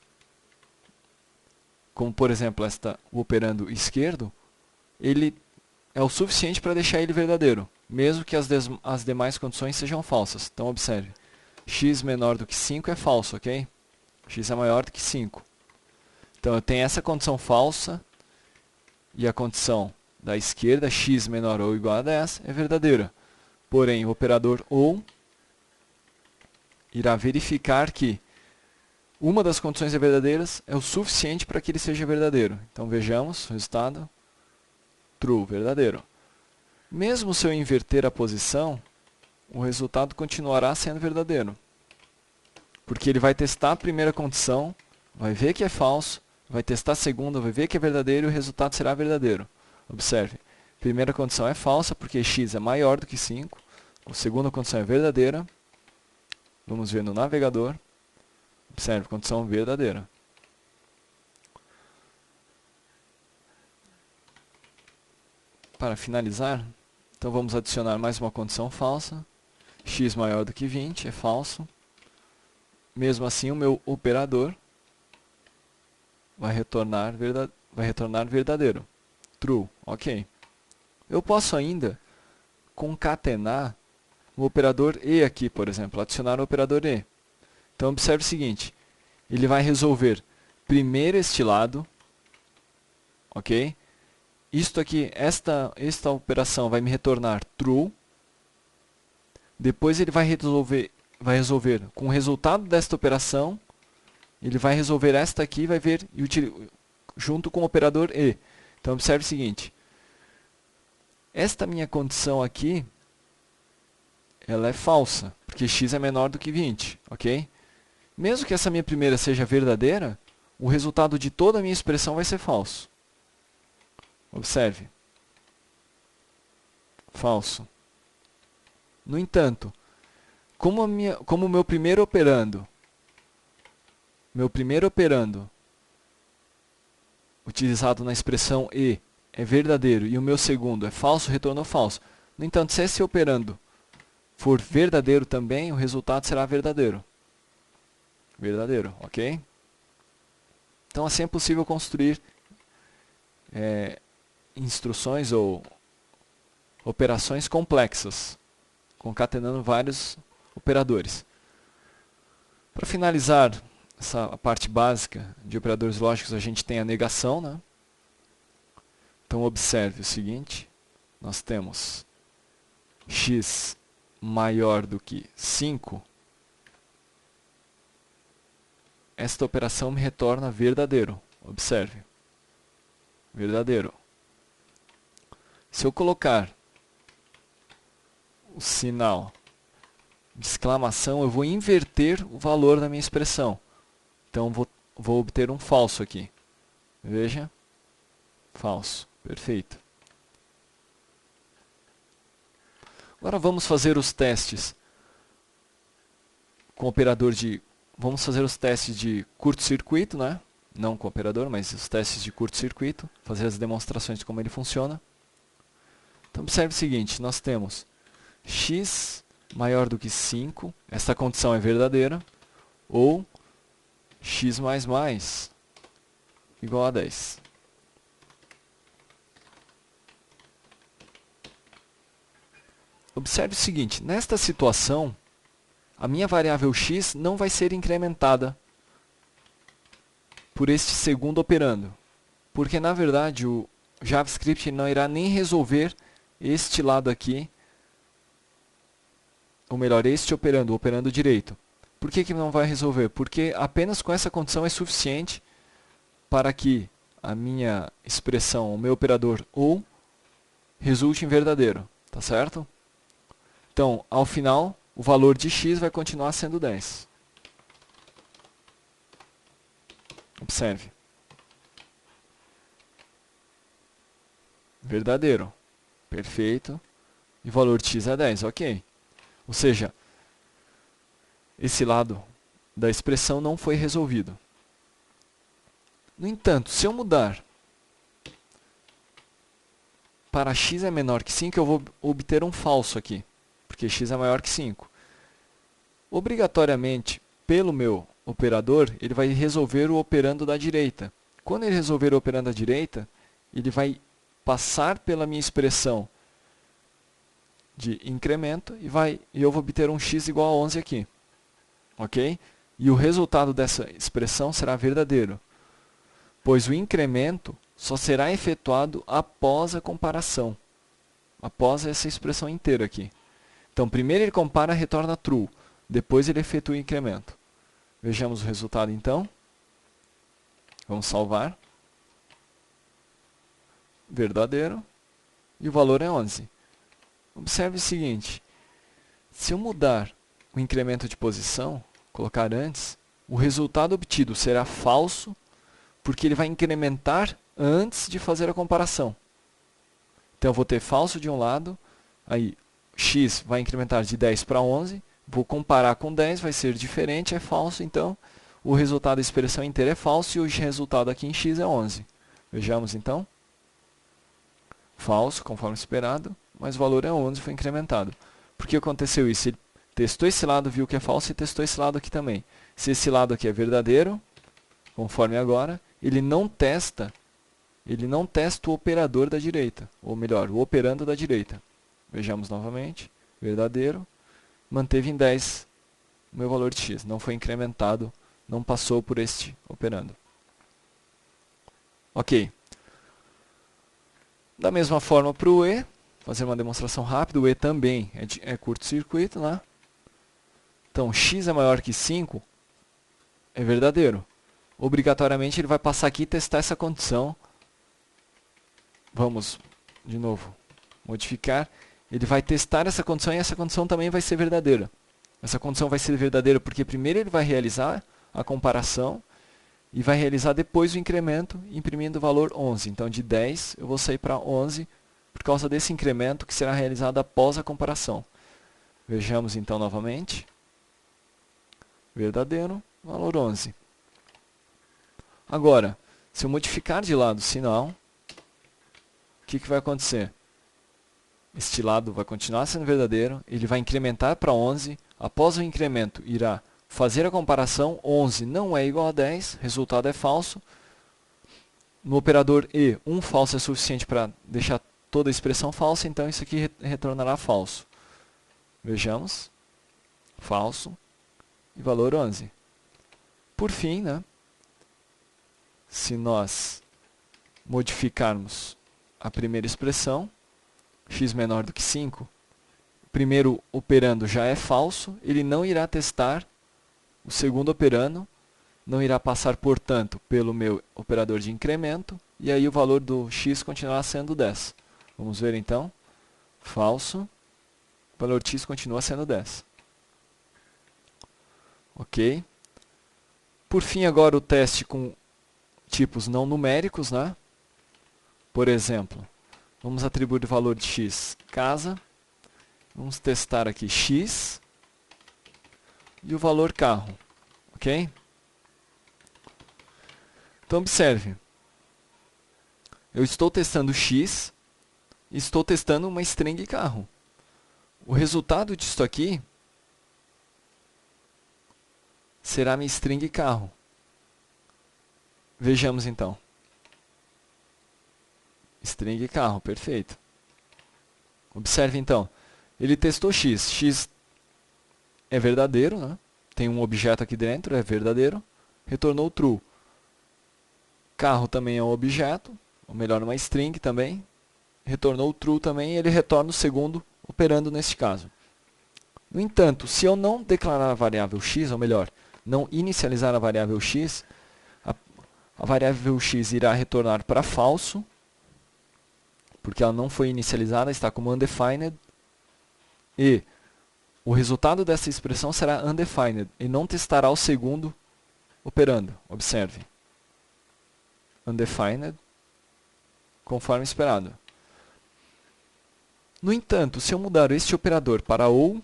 [SPEAKER 1] como por exemplo o operando esquerdo, ele é o suficiente para deixar ele verdadeiro, mesmo que as demais condições sejam falsas. Então observe, x menor do que 5 é falso, ok? X é maior do que 5. Então eu tenho essa condição falsa e a condição da esquerda, x menor ou igual a 10, é verdadeira. Porém, o operador OU irá verificar que uma das condições verdadeiras é o suficiente para que ele seja verdadeiro. Então vejamos o resultado. True, verdadeiro. Mesmo se eu inverter a posição, o resultado continuará sendo verdadeiro. Porque ele vai testar a primeira condição, vai ver que é falso, vai testar a segunda, vai ver que é verdadeiro e o resultado será verdadeiro. Observe, primeira condição é falsa porque x é maior do que 5. A segunda condição é verdadeira. Vamos ver no navegador. Observe, condição verdadeira. Para finalizar, então vamos adicionar mais uma condição falsa. X maior do que 20 é falso. Mesmo assim, o meu operador vai retornar verdadeiro. True, ok. Eu posso ainda concatenar o operador e aqui, por exemplo, adicionar o operador e. Então observe o seguinte, ele vai resolver primeiro este lado, ok? Isto aqui, esta operação vai me retornar true. Depois ele vai resolver com o resultado desta operação, ele vai resolver esta aqui e vai ver junto com o operador e. Então observe o seguinte, esta minha condição aqui, ela é falsa, porque x é menor do que 20, ok? Mesmo que essa minha primeira seja verdadeira, o resultado de toda a minha expressão vai ser falso. Observe. Falso. No entanto, como o meu primeiro operando utilizado na expressão e é verdadeiro e o meu segundo é falso, retornou falso. No entanto, se esse operando for verdadeiro também, o resultado será verdadeiro. Verdadeiro, ok? Então assim é possível construir instruções ou operações complexas, concatenando vários operadores. Para finalizar essa parte básica de operadores lógicos, a gente tem a negação, né? Então observe o seguinte, nós temos x maior do que 5, esta operação me retorna verdadeiro. Observe, verdadeiro. Se eu colocar o sinal de exclamação, eu vou inverter o valor da minha expressão. Então vou obter um falso aqui. Veja, falso, perfeito. Agora vamos fazer os testes com o operador de... Vamos fazer os testes de curto-circuito, né? Não com o operador, mas os testes de curto-circuito. Fazer as demonstrações de como ele funciona. Então observe o seguinte, nós temos x maior do que 5, esta condição é verdadeira, ou x igual a 10. Observe o seguinte, nesta situação, a minha variável x não vai ser incrementada por este segundo operando, porque na verdade o JavaScript não irá nem resolver este lado aqui, ou melhor, este operando, o operando direito. Por que que não vai resolver? Porque apenas com essa condição é suficiente para que a minha expressão, o meu operador ou, resulte em verdadeiro, tá certo? Então, ao final, o valor de x vai continuar sendo 10. Observe. Verdadeiro. Perfeito. E o valor de x é 10, ok. Ou seja, esse lado da expressão não foi resolvido. No entanto, se eu mudar para x é menor que 5, eu vou obter um falso aqui, porque x é maior que 5. Obrigatoriamente, pelo meu operador, ele vai resolver o operando da direita. Quando ele resolver o operando da direita, ele vai passar pela minha expressão de incremento e eu vou obter um x igual a 11 aqui. Ok? E o resultado dessa expressão será verdadeiro, pois o incremento só será efetuado após a comparação, após essa expressão inteira aqui. Então, primeiro ele compara e retorna true, depois ele efetua o incremento. Vejamos o resultado então. Vamos salvar. Verdadeiro. E o valor é 11. Observe o seguinte, se eu mudar o incremento de posição, colocar antes, o resultado obtido será falso, porque ele vai incrementar antes de fazer a comparação. Então eu vou ter falso de um lado, aí x vai incrementar de 10 para 11, vou comparar com 10, vai ser diferente, é falso, então o resultado da expressão inteira é falso e o resultado aqui em x é 11. Vejamos então. Falso, conforme esperado, mas o valor é 11, foi incrementado. Por que aconteceu isso? Ele testou esse lado, viu que é falso e testou esse lado aqui também. Se esse lado aqui é verdadeiro, conforme agora, ele não testa o operador da direita, ou melhor, o operando da direita. Vejamos novamente, verdadeiro, manteve em 10 o meu valor de x, não foi incrementado, não passou por este operando. Ok. Da mesma forma para o E, fazer uma demonstração rápida, o E também é curto-circuito, né? Então, x é maior que 5, é verdadeiro. Obrigatoriamente ele vai passar aqui e testar essa condição. Vamos, de novo, modificar. Ele vai testar essa condição e essa condição também vai ser verdadeira. Essa condição vai ser verdadeira porque primeiro ele vai realizar a comparação e vai realizar depois o incremento, imprimindo o valor 11. Então, de 10 eu vou sair para 11 por causa desse incremento que será realizado após a comparação. Vejamos então novamente. Verdadeiro, valor 11. Agora, se eu modificar de lado o sinal, o que vai acontecer? Este lado vai continuar sendo verdadeiro, ele vai incrementar para 11, após o incremento irá fazer a comparação, 11 não é igual a 10, resultado é falso. No operador E, um falso é suficiente para deixar toda a expressão falsa, então isso aqui retornará falso. Vejamos. Falso e valor 11. Por fim, né, se nós modificarmos a primeira expressão, x menor do que 5, o primeiro operando já é falso, ele não irá testar o segundo operando, não irá passar, portanto, pelo meu operador de incremento, e aí o valor do x continuará sendo 10. Vamos ver então. Falso, o valor de x continua sendo 10. Ok. Por fim, agora o teste com tipos não numéricos, né? Por exemplo, vamos atribuir o valor de x casa. Vamos testar aqui x e o valor carro. Ok? Então, observe. Eu estou testando x e estou testando uma string carro. O resultado disso aqui será minha string carro. Vejamos então. String carro, perfeito. Observe então. Ele testou x. X é verdadeiro, né? Tem um objeto aqui dentro, é verdadeiro. Retornou true. Carro também é um objeto, ou melhor, uma string também. Retornou true também, e ele retorna o segundo operando neste caso. No entanto, se eu não declarar a variável x, ou melhor, não inicializar a variável x, a variável x irá retornar para falso, porque ela não foi inicializada, está como undefined, e o resultado dessa expressão será undefined, e não testará o segundo operando. Observe. Undefined, conforme esperado. No entanto, se eu mudar este operador para ou,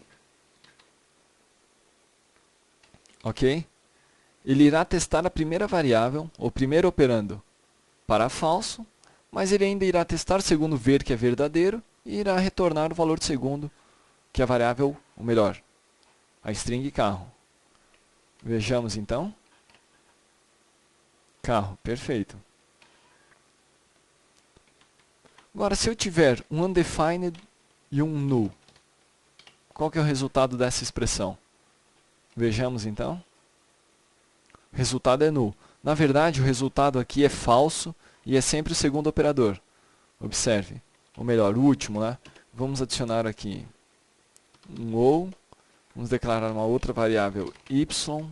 [SPEAKER 1] ok? Ele irá testar a primeira variável, o primeiro operando, para falso, mas ele ainda irá testar o segundo ver que é verdadeiro e irá retornar o valor do segundo, que é a variável, ou melhor, a string carro. Vejamos então. Carro, perfeito. Agora, se eu tiver um undefined e um null, qual que é o resultado dessa expressão? Vejamos então. O resultado é null. Na verdade, o resultado aqui é falso e é sempre o segundo operador. Observe. Ou melhor, o último, né? Vamos adicionar aqui um ou. Vamos declarar uma outra variável y,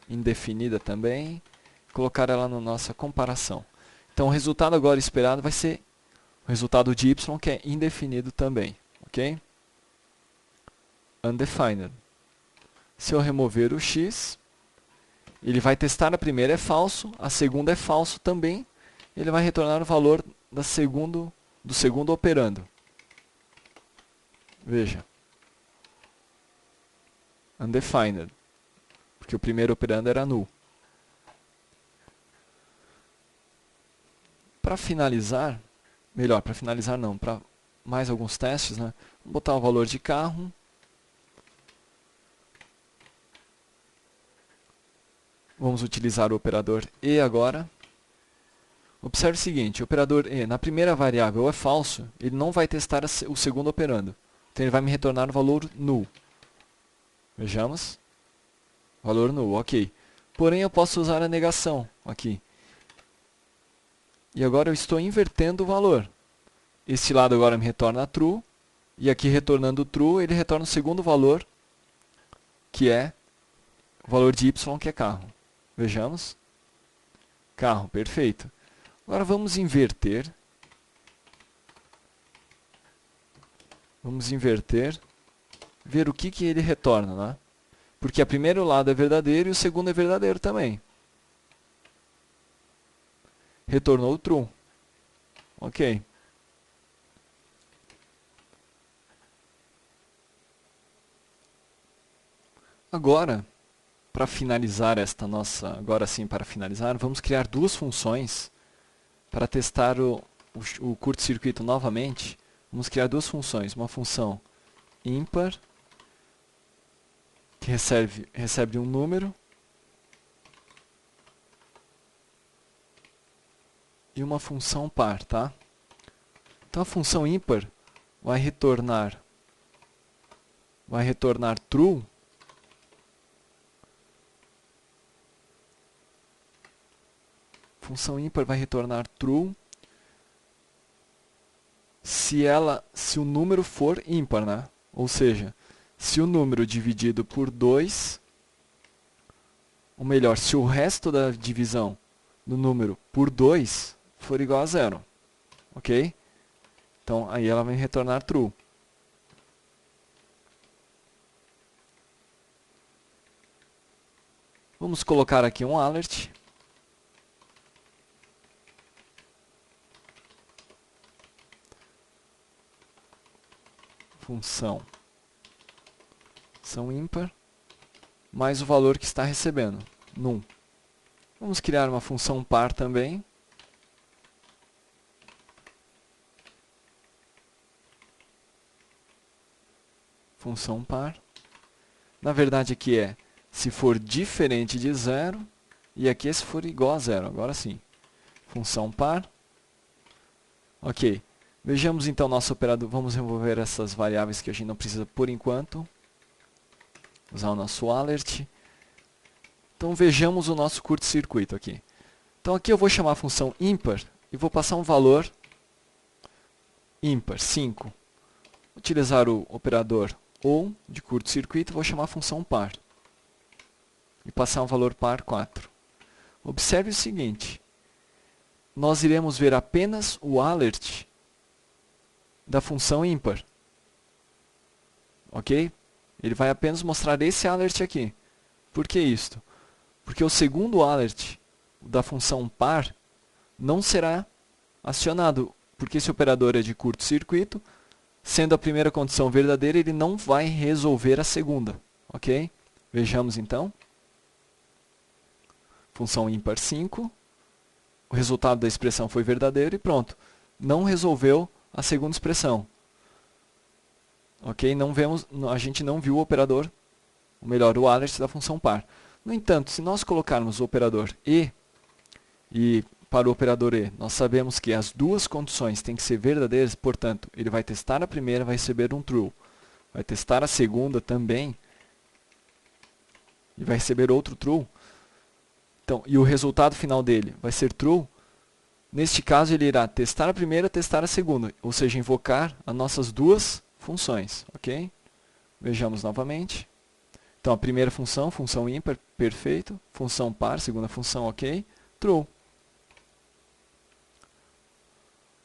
[SPEAKER 1] indefinida também. Colocar ela na nossa comparação. Então, o resultado agora esperado vai ser o resultado de y, que é indefinido também. Ok? Undefined. Se eu remover o x, ele vai testar a primeira é falso, a segunda é falso também. Ele vai retornar o valor do segundo operando. Veja. Undefined. Porque o primeiro operando era null. Para finalizar, melhor, para finalizar não, para mais alguns testes, né? Vou botar o valor de carro. Vamos utilizar o operador e agora. Observe o seguinte, o operador e, na primeira variável é falso, ele não vai testar o segundo operando. Então ele vai me retornar o valor null. Vejamos. Valor null, ok. Porém eu posso usar a negação aqui. E agora eu estou invertendo o valor. Este lado agora me retorna true. E aqui retornando true, ele retorna o segundo valor, que é o valor de y, que é carro. Vejamos. Carro, perfeito. Agora vamos inverter. Vamos inverter. Ver o que ele retorna, né? Porque o primeiro lado é verdadeiro e o segundo é verdadeiro também. Retornou true. Ok. Agora, para finalizar esta nossa... Agora sim, para finalizar, vamos criar duas funções para testar o curto-circuito novamente. Vamos criar duas funções. Uma função ímpar, que recebe um número, e uma função par, tá? Então Então a função ímpar vai retornar true função ímpar vai retornar true se o número for ímpar, né? Ou seja, se o número dividido por 2, ou melhor, se o resto da divisão do número por 2 for igual a 0, ok? Então aí ela vai retornar true. Vamos colocar aqui um alert. Função ímpar mais o valor que está recebendo, num. Vamos criar uma função par também. Função par. Na verdade aqui é se for diferente de 0 e aqui é se for igual a 0. Agora sim. Função par. Ok. Vejamos então nosso operador. Vamos remover essas variáveis que a gente não precisa por enquanto. Usar o nosso alert. Então vejamos o nosso curto-circuito aqui. Então aqui eu vou chamar a função ímpar e vou passar um valor ímpar, 5. Utilizar o operador OR de curto-circuito, vou chamar a função par. E passar um valor par 4. Observe o seguinte. Nós iremos ver apenas o alert da função ímpar. Ok? Ele vai apenas mostrar esse alert aqui. Por que isto? Porque o segundo alert da função par não será acionado, porque esse operador é de curto-circuito, sendo a primeira condição verdadeira, ele não vai resolver a segunda. Ok? Vejamos então. Função ímpar 5. O resultado da expressão foi verdadeiro e pronto. Não resolveu a segunda expressão. Ok? A gente não viu o operador, ou melhor, o alert da função par. No entanto, se nós colocarmos o operador e para o operador E, nós sabemos que as duas condições têm que ser verdadeiras, portanto, ele vai testar a primeira, vai receber um true. Vai testar a segunda também e vai receber outro true. Então, e o resultado final dele vai ser true. Neste caso, ele irá testar a primeira, testar a segunda, ou seja, invocar as nossas duas funções. Ok? Vejamos novamente. Então, a primeira função, função ímpar, perfeito. Função par, segunda função, ok. True.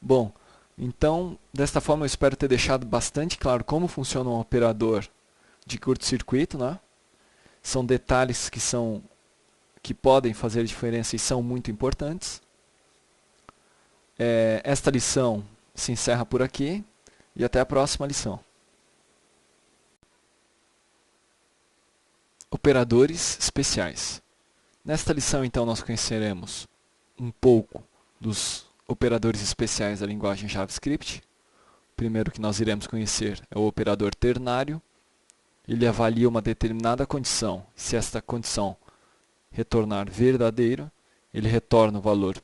[SPEAKER 1] Bom, então, desta forma eu espero ter deixado bastante claro como funciona um operador de curto-circuito, né? São detalhes que podem fazer diferença e são muito importantes. Esta lição se encerra por aqui e até a próxima lição. Operadores especiais. Nesta lição, então, nós conheceremos um pouco dos operadores especiais da linguagem JavaScript. O primeiro que nós iremos conhecer é o operador ternário. Ele avalia uma determinada condição. Se esta condição retornar verdadeiro, ele retorna o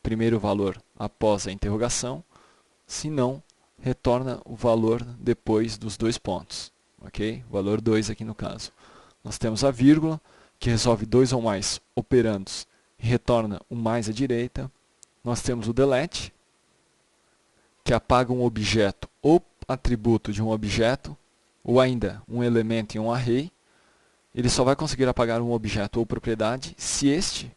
[SPEAKER 1] primeiro valor após a interrogação. Se não, retorna o valor depois dos dois pontos. Ok? O valor 2 aqui no caso. Nós temos a vírgula, que resolve dois ou mais operandos e retorna o mais à direita. Nós temos o delete, que apaga um objeto ou atributo de um objeto, ou ainda um elemento em um array. Ele só vai conseguir apagar um objeto ou propriedade se este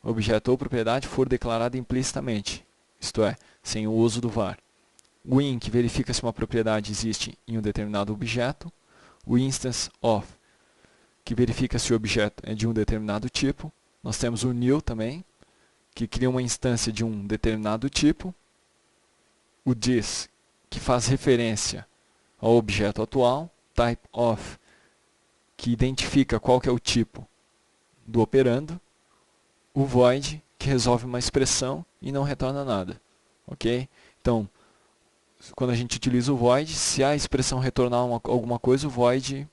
[SPEAKER 1] objeto ou propriedade for declarado implicitamente, isto é, sem o uso do var. O in, que verifica se uma propriedade existe em um determinado objeto. O instance of, que verifica se o objeto é de um determinado tipo. Nós temos o new também, que cria uma instância de um determinado tipo. O this, que faz referência ao objeto atual. Type of, que identifica qual que é o tipo do operando. O void, que resolve uma expressão e não retorna nada. Ok? Então, quando a gente utiliza o void, se a expressão retornar alguma coisa, o void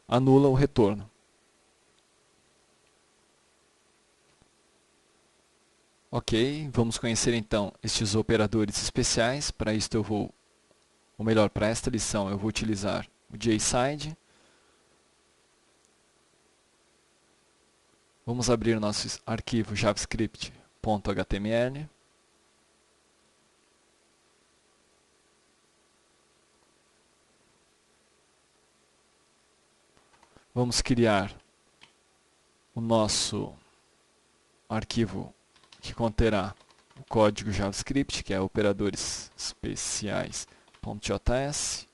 [SPEAKER 1] anula o retorno. Ok, vamos conhecer então estes operadores especiais. Para isso eu vou, ou melhor, para esta lição eu vou utilizar o JSide. Vamos abrir nosso arquivo javascript.html. Vamos criar o nosso arquivo que conterá o código JavaScript, que é operadores especiais.js.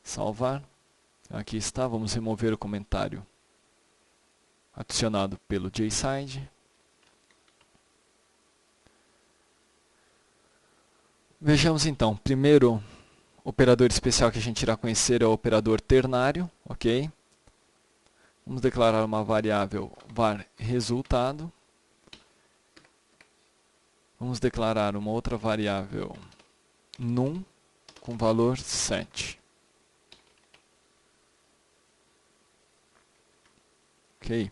[SPEAKER 1] Salvar. Aqui está, vamos remover o comentário adicionado pelo JSide. Vejamos então, primeiro operador especial que a gente irá conhecer é o operador ternário, ok? Vamos declarar uma variável var resultado. Vamos declarar uma outra variável num com valor 7. Ok?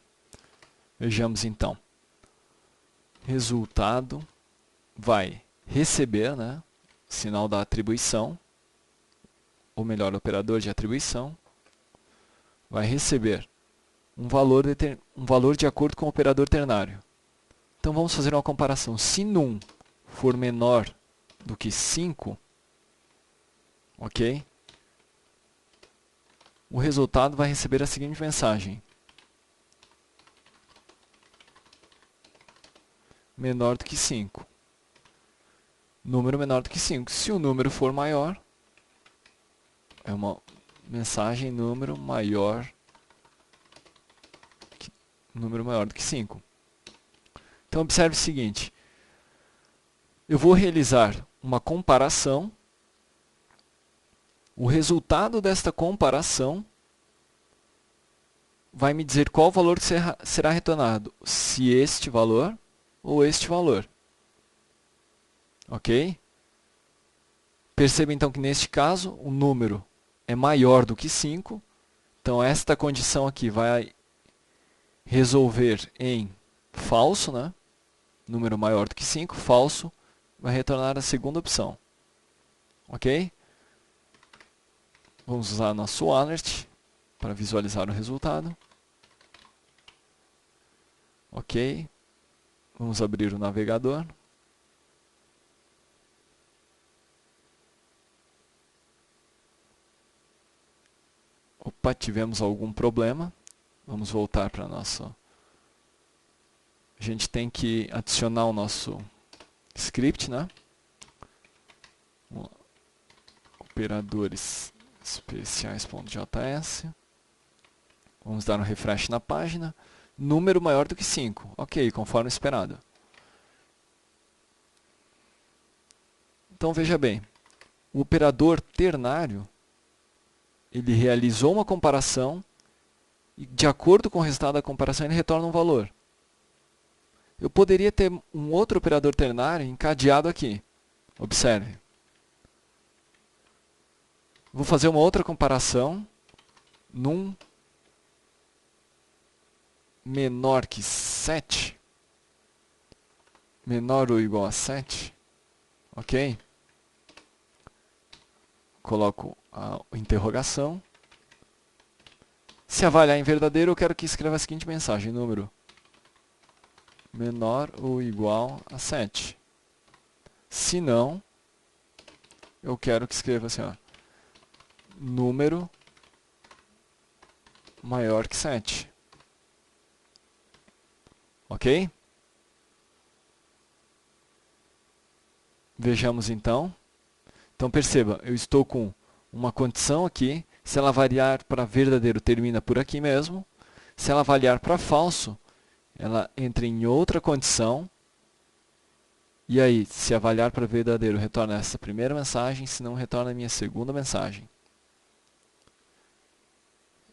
[SPEAKER 1] Vejamos então. Resultado vai receber, né, sinal da atribuição, ou melhor, operador de atribuição, vai receber um valor de acordo com o operador ternário. Então vamos fazer uma comparação. Se num for menor do que 5, ok? O resultado vai receber a seguinte mensagem: menor do que 5. Número menor do que 5. Se o número for maior, é uma mensagem número maior do que 5. Então observe o seguinte: eu vou realizar uma comparação. O resultado desta comparação vai me dizer qual valor será retornado, se este valor ou este valor. Ok? Perceba então que neste caso o número é maior do que 5. Então esta condição aqui vai resolver em falso, né? Número maior do que 5, falso, vai retornar a segunda opção. Ok? Vamos usar nosso alert para visualizar o resultado. Ok. Vamos abrir o navegador. Opa, tivemos algum problema. Vamos voltar para nosso... A gente tem que adicionar o nosso script, né? Operadores especiais.js. Vamos dar um refresh na página. Número maior do que 5. Ok, conforme esperado. Então veja bem, o operador ternário, ele realizou uma comparação e de acordo com o resultado da comparação ele retorna um valor. Eu poderia ter um outro operador ternário encadeado aqui. Observe. Vou fazer uma outra comparação num menor que 7, menor ou igual a 7, ok? Coloco a interrogação. Se avaliar em verdadeiro, eu quero que escreva a seguinte mensagem: número menor ou igual a 7. Se não, eu quero que escreva assim, ó, número maior que 7. Ok? Vejamos então. Então perceba, eu estou com uma condição aqui. Se ela variar para verdadeiro, termina por aqui mesmo. Se ela variar para falso, ela entra em outra condição. E aí, se avaliar para verdadeiro, retorna essa primeira mensagem, se não, retorna a minha segunda mensagem.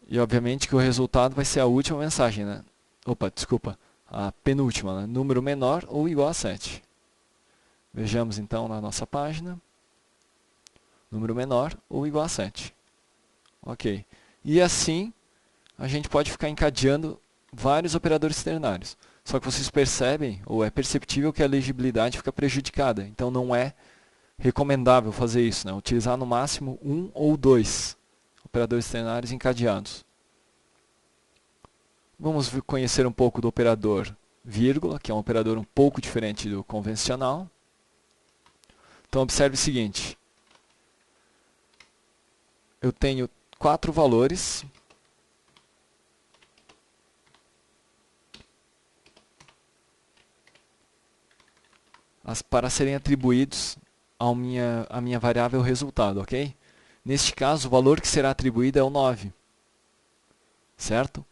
[SPEAKER 1] E obviamente que o resultado vai ser a última mensagem, né? Opa, desculpa. A penúltima, né? Número menor ou igual a 7. Vejamos então na nossa página. Número menor ou igual a 7. Ok. E assim, a gente pode ficar encadeando vários operadores ternários. Só que vocês percebem, ou é perceptível que a legibilidade fica prejudicada. Então não é recomendável fazer isso, né? Utilizar no máximo um ou dois operadores ternários encadeados. Vamos conhecer um pouco do operador vírgula, que é um operador um pouco diferente do convencional. Então observe o seguinte. Eu tenho 4 valores. Para serem atribuídos à minha variável resultado, ok? Neste caso, o valor que será atribuído é o 9. Certo?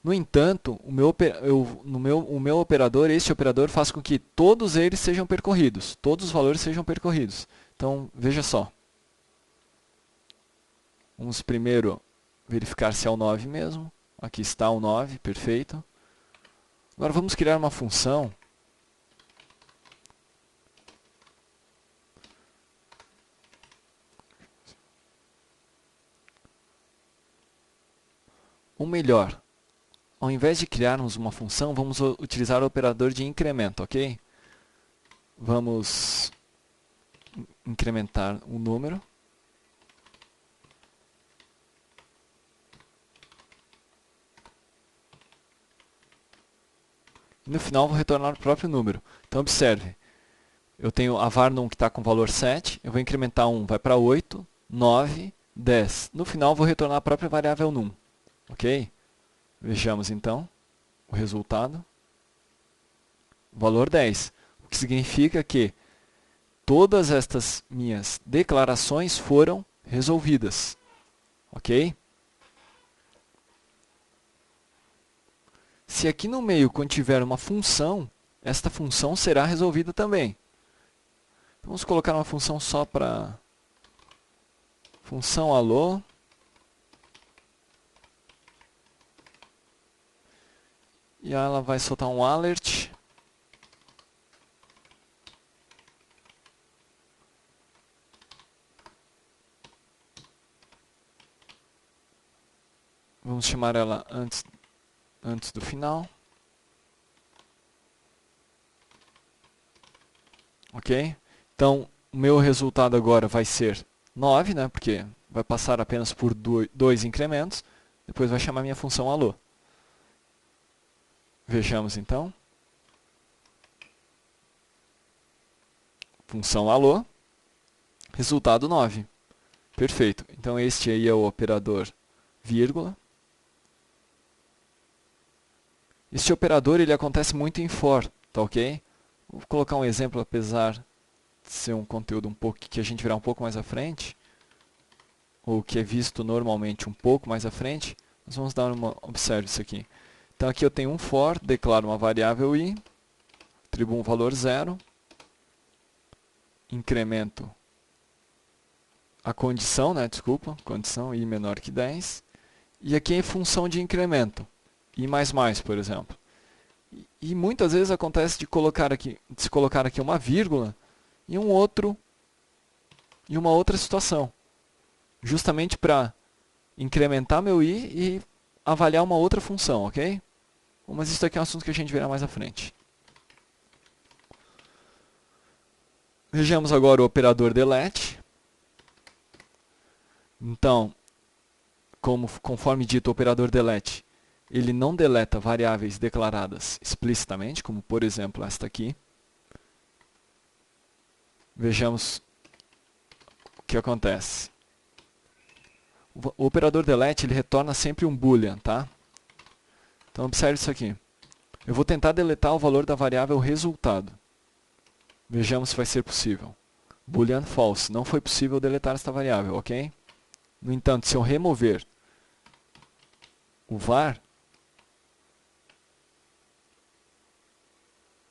[SPEAKER 1] No entanto, o meu operador, este operador, faz com que todos eles sejam percorridos. Todos os valores sejam percorridos. Então, veja só. Vamos primeiro verificar se é o 9 mesmo. Aqui está o 9, perfeito. Agora vamos criar uma função ou melhor, ao invés de criarmos uma função, vamos utilizar o operador de incremento, ok? Vamos incrementar o número. E no final vou retornar o próprio número. Então observe, eu tenho a var num que está com valor 7, eu vou incrementar 1, vai para 8, 9, 10. No final vou retornar a própria variável num, ok? Vejamos então o resultado. Valor 10, o que significa que todas estas minhas declarações foram resolvidas, ok? Se aqui no meio contiver uma função, esta função será resolvida também. Vamos colocar uma função só para função alô. E ela vai soltar um alert. Vamos chamar ela antes do final. Ok? Então, o meu resultado agora vai ser 9, né? Porque vai passar apenas por dois incrementos. Depois vai chamar minha função alô. Vejamos então. Função alô. Resultado 9. Perfeito. Então este aí é o operador vírgula. Este operador ele acontece muito em for, tá ok? Vou colocar um exemplo, apesar de ser um conteúdo que a gente verá um pouco mais à frente, ou que é visto normalmente um pouco mais à frente, nós vamos dar observe isso aqui. Então aqui eu tenho um for, declaro uma variável i, atribuo um valor 0, incremento a condição, né, condição i menor que 10, e aqui é função de incremento, i++, por exemplo. E muitas vezes acontece de se colocar aqui uma vírgula em uma outra situação, justamente para incrementar meu i e avaliar uma outra função, ok? Mas isso aqui é um assunto que a gente verá mais à frente. Vejamos agora o operador delete. Então, conforme dito, o operador delete, ele não deleta variáveis declaradas explicitamente, como por exemplo esta aqui. Vejamos o que acontece. O operador delete ele retorna sempre um boolean, tá? Então observe isso aqui. Eu vou tentar deletar o valor da variável resultado. Vejamos se vai ser possível. Boolean false. Não foi possível deletar esta variável, ok? No entanto, se eu remover o var,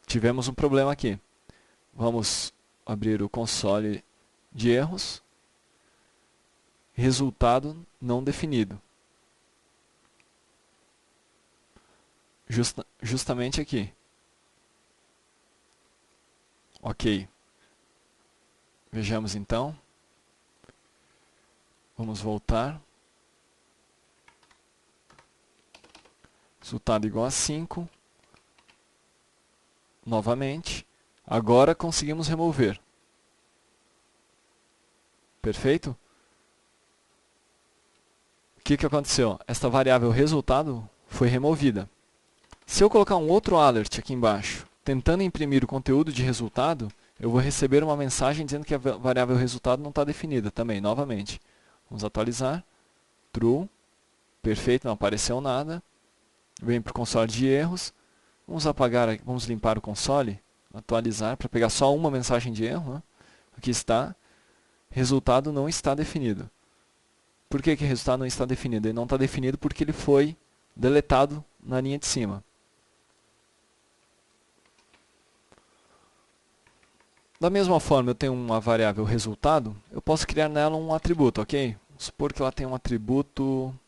[SPEAKER 1] tivemos um problema aqui. Vamos abrir o console de erros. Resultado não definido. Justamente aqui. Ok. Vejamos então. Vamos voltar. Resultado igual a 5. novamente. Agora conseguimos remover. Perfeito? O que aconteceu? Esta variável resultado foi removida. Se eu colocar um outro alert aqui embaixo, tentando imprimir o conteúdo de resultado, eu vou receber uma mensagem dizendo que a variável resultado não está definida também, novamente. Vamos atualizar. True. Perfeito, não apareceu nada. Vem para o console de erros. Vamos apagar, vamos limpar o console. Atualizar para pegar só uma mensagem de erro. Né? Aqui está. Resultado não está definido. Por que o resultado não está definido? Ele não está definido porque ele foi deletado na linha de cima. Da mesma forma, eu tenho uma variável resultado, eu posso criar nela um atributo, ok? Vamos supor que ela tem um atributo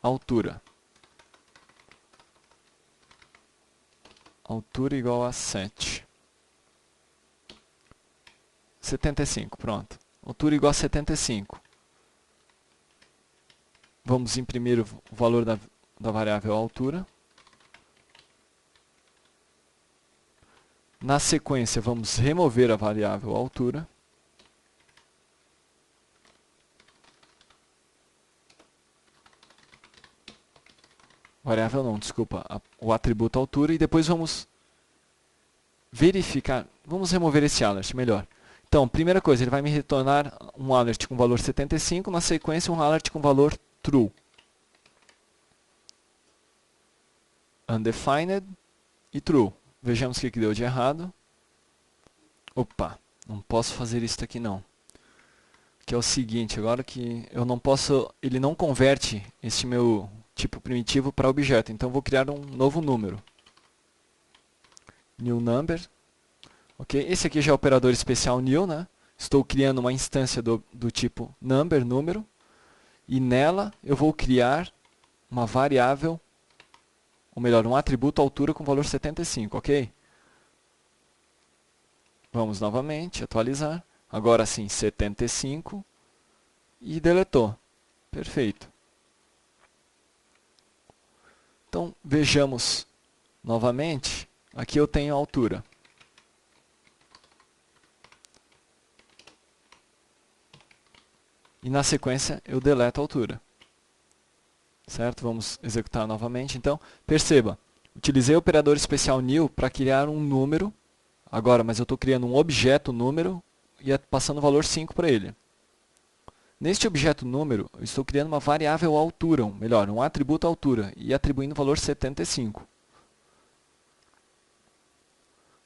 [SPEAKER 1] altura. Altura igual a 7. 75, pronto. Altura igual a 75. Vamos imprimir o valor da variável altura. Na sequência, vamos remover a variável altura. Variável não, desculpa, o atributo altura. E depois vamos verificar. Vamos remover esse alert, melhor. Então, primeira coisa, ele vai me retornar um alert com valor 75. Na sequência, um alert com valor true. Undefined e true. Vejamos o que deu de errado. Opa, não posso fazer isso aqui não. Que é o seguinte, agora que eu não posso, ele não converte este meu tipo primitivo para objeto, então eu vou criar um novo número. New number. Ok, esse aqui já é o operador especial new, né? Estou criando uma instância do tipo number, número, e nela eu vou criar uma variável, ou melhor, um atributo altura com valor 75, ok? Vamos novamente, atualizar. Agora sim, 75. E deletou. Perfeito. Então, vejamos novamente. Aqui eu tenho a altura. E na sequência eu deleto a altura. Certo? Vamos executar novamente. Então, perceba. Utilizei o operador especial new para criar um número. Agora, mas eu estou criando um objeto número e passando o valor 5 para ele. Neste objeto número, eu estou criando uma variável altura, melhor, um atributo altura, e atribuindo o valor 75.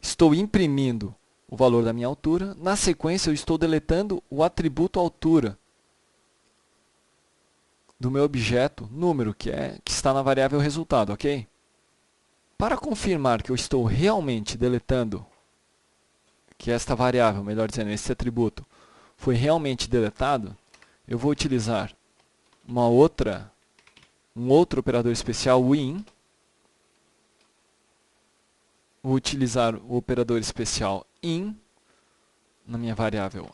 [SPEAKER 1] Estou imprimindo o valor da minha altura. Na sequência, eu estou deletando o atributo altura do meu objeto número, que está na variável resultado, ok? Para confirmar que eu estou realmente deletando, que esta variável, melhor dizendo, esse atributo, foi realmente deletado, eu vou utilizar um outro operador especial, o in. Vou utilizar o operador especial in na minha variável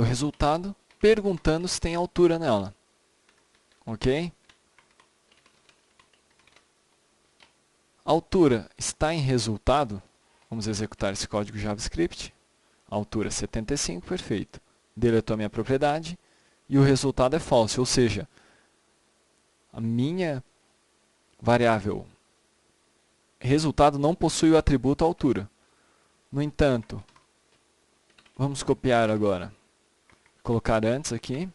[SPEAKER 1] resultado, perguntando se tem altura nela. Ok? Altura está em resultado. Vamos executar esse código JavaScript. Altura 75, perfeito. Deletou a minha propriedade e o resultado é false, ou seja, a minha variável resultado não possui o atributo altura. No entanto, vamos copiar agora. Colocar antes aqui.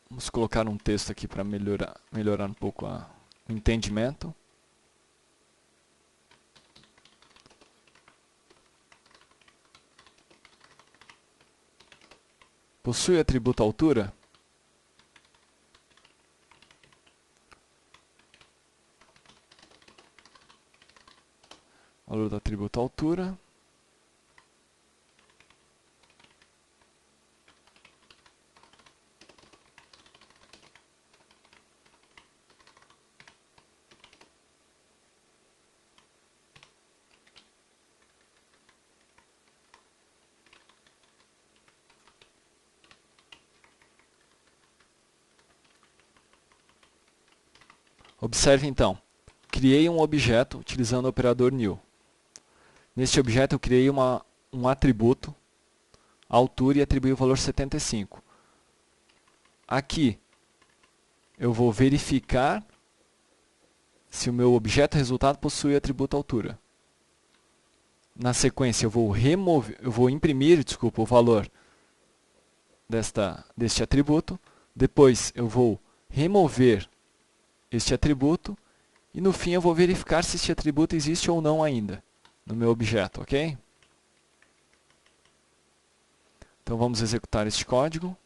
[SPEAKER 1] Vamos colocar um texto aqui para melhorar um pouco o entendimento. Possui o atributo altura? Valor do atributo altura. Observe então, criei um objeto utilizando o operador new. Neste objeto eu criei um atributo, altura, e atribuí o valor 75. Aqui eu vou verificar se o meu objeto resultado possui o atributo altura. Na sequência eu vou imprimir o valor deste atributo. Depois eu vou remover este atributo e no fim eu vou verificar se este atributo existe ou não ainda no meu objeto, ok? Então vamos executar este código.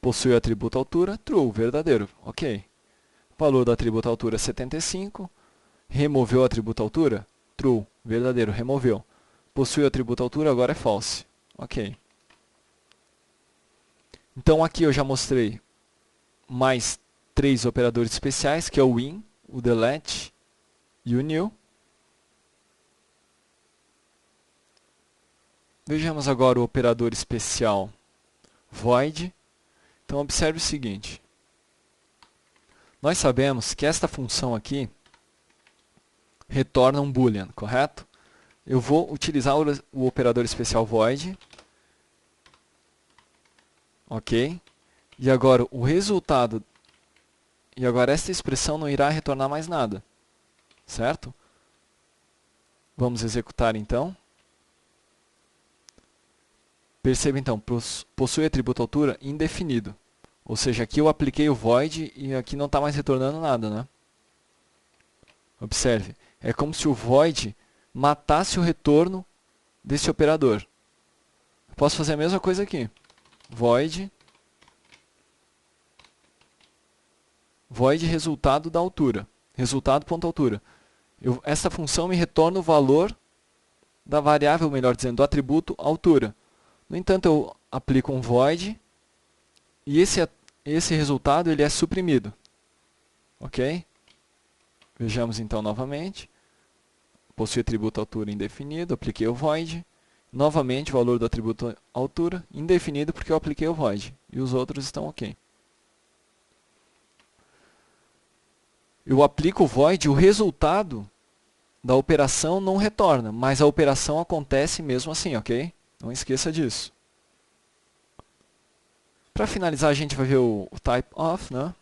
[SPEAKER 1] Possui o atributo altura, true, verdadeiro, ok. Valor do atributo altura 75. Removeu o atributo altura, true, verdadeiro, removeu. Possui o atributo altura, agora é false, ok. Então aqui eu já mostrei mais 3 operadores especiais, que é o in, o delete e o new. Vejamos agora o operador especial void. Então observe o seguinte. Nós sabemos que esta função aqui retorna um boolean, correto? Eu vou utilizar o operador especial void. Ok? E agora o resultado... E agora esta expressão não irá retornar mais nada. Certo? Vamos executar então. Perceba então, possui atributo altura indefinido. Ou seja, aqui eu apliquei o void e aqui não está mais retornando nada, né? Observe, é como se o void matasse o retorno desse operador. Eu posso fazer a mesma coisa aqui. Void resultado da altura. Resultado.altura. Essa função me retorna o valor da variável, melhor dizendo, do atributo altura. No entanto, eu aplico um void e esse resultado ele é suprimido. Ok? Vejamos então novamente. Possui atributo altura indefinido, apliquei o void. Novamente, o valor do atributo altura indefinido porque eu apliquei o void. E os outros estão ok. Eu aplico o void, o resultado da operação não retorna, mas a operação acontece mesmo assim, ok? Não esqueça disso. Para finalizar, a gente vai ver o type of, né?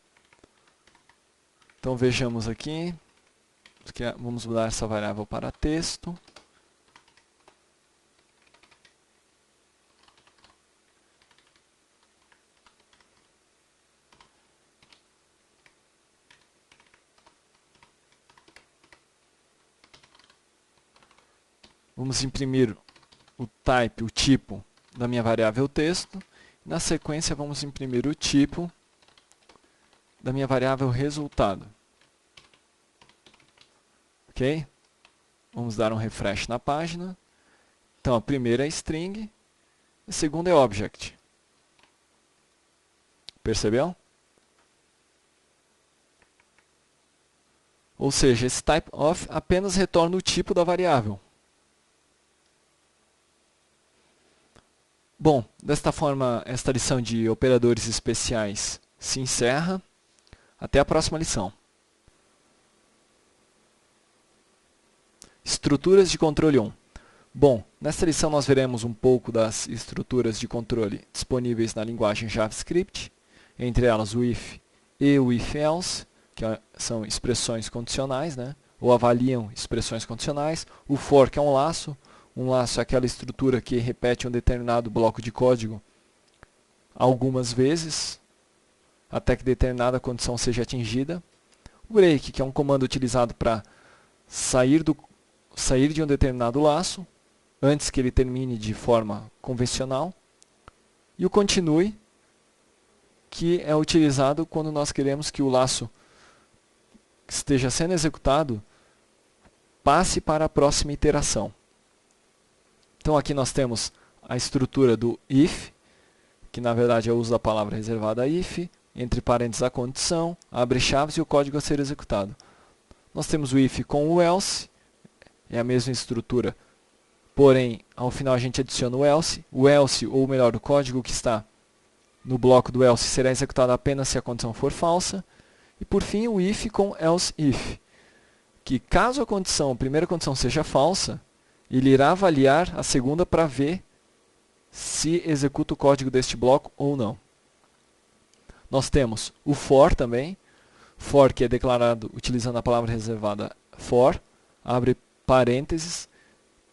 [SPEAKER 1] Então vejamos aqui. Vamos mudar essa variável para texto. Vamos imprimir o type, o tipo da minha variável texto. Na sequência, vamos imprimir o tipo da minha variável resultado. Ok? Vamos dar um refresh na página. Então, a primeira é string, a segunda é object. Percebeu? Ou seja, esse typeOf apenas retorna o tipo da variável. Bom, desta forma, esta lição de operadores especiais se encerra. Até a próxima lição. Estruturas de controle 1. Bom, nesta lição nós veremos um pouco das estruturas de controle disponíveis na linguagem JavaScript, entre elas o if e o if-else, que são expressões condicionais, né? Ou avaliam expressões condicionais. O for, que é um laço. Um laço é aquela estrutura que repete um determinado bloco de código algumas vezes, até que determinada condição seja atingida. O break, que é um comando utilizado para sair de um determinado laço, antes que ele termine de forma convencional. E o continue, que é utilizado quando nós queremos que o laço que esteja sendo executado passe para a próxima iteração. Então aqui nós temos a estrutura do if, que na verdade é o uso da palavra reservada if, entre parênteses a condição, abre chaves e o código a ser executado. Nós temos o if com o else, é a mesma estrutura, porém ao final a gente adiciona o else, ou melhor, o código que está no bloco do else será executado apenas se a condição for falsa. E por fim o if com else if, que caso a primeira condição seja falsa, ele irá avaliar a segunda para ver se executa o código deste bloco ou não. Nós temos o for também, for que é declarado utilizando a palavra reservada for, abre parênteses.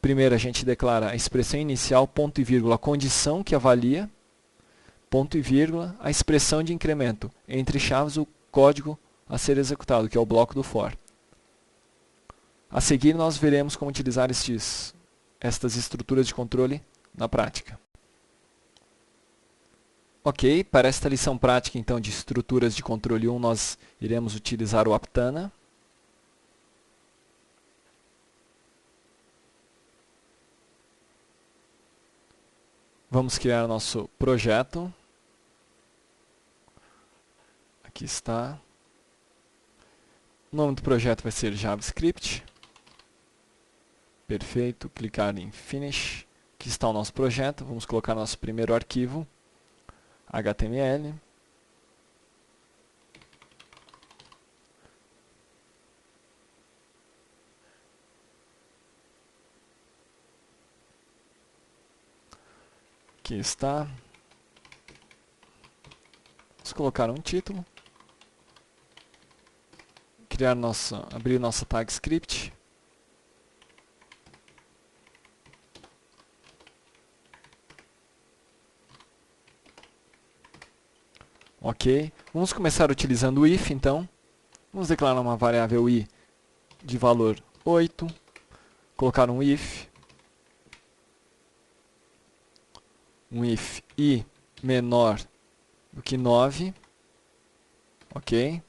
[SPEAKER 1] Primeiro a gente declara a expressão inicial, ponto e vírgula, a condição que avalia, ponto e vírgula, a expressão de incremento, entre chaves o código a ser executado, que é o bloco do for. A seguir nós veremos como utilizar estas estruturas de controle na prática. Ok, para esta lição prática então de estruturas de controle 1 nós iremos utilizar o Aptana. Vamos criar nosso projeto. Aqui está. O nome do projeto vai ser JavaScript. Perfeito. Clicar em Finish. Aqui está o nosso projeto. Vamos colocar nosso primeiro arquivo. HTML. Aqui está. Vamos colocar um título. Abrir nossa tag script. Ok. Vamos começar utilizando o if, então. Vamos declarar uma variável i de valor 8. Colocar um if i menor do que 9. Ok.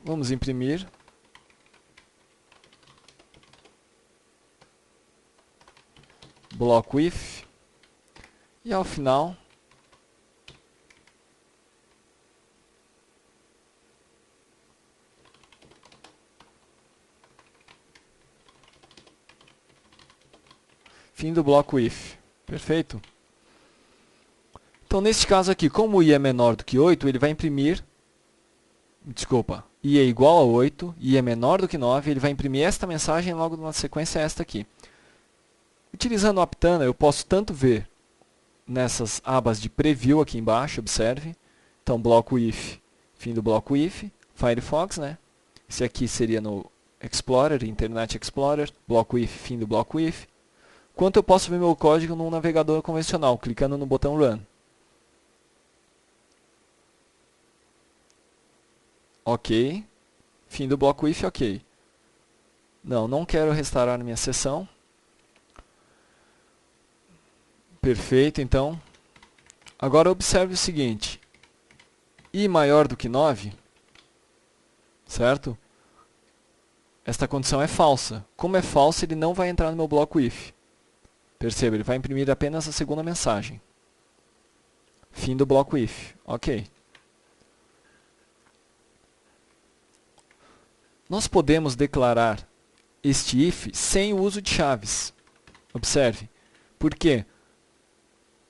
[SPEAKER 1] Vamos imprimir. Bloco if. E ao final, fim do bloco if. Perfeito? Então, neste caso aqui, como i é menor do que 8, ele vai imprimir... Desculpa, i é igual a 8, i é menor do que 9, ele vai imprimir esta mensagem e logo na sequência esta aqui. Utilizando o Aptana, eu posso tanto ver nessas abas de preview aqui embaixo, observe. Então, bloco if, fim do bloco if, Firefox, né? Esse aqui seria no Explorer, Internet Explorer, bloco if, fim do bloco if. Quanto eu posso ver meu código num navegador convencional, clicando no botão Run. Ok. Fim do bloco if, ok. Não quero restaurar minha sessão. Perfeito, então. Agora observe o seguinte. I maior do que 9, certo? Esta condição é falsa. Como é falsa, ele não vai entrar no meu bloco if. Perceba, ele vai imprimir apenas a segunda mensagem. Fim do bloco if. Ok. Nós podemos declarar este if sem o uso de chaves. Observe. Por quê?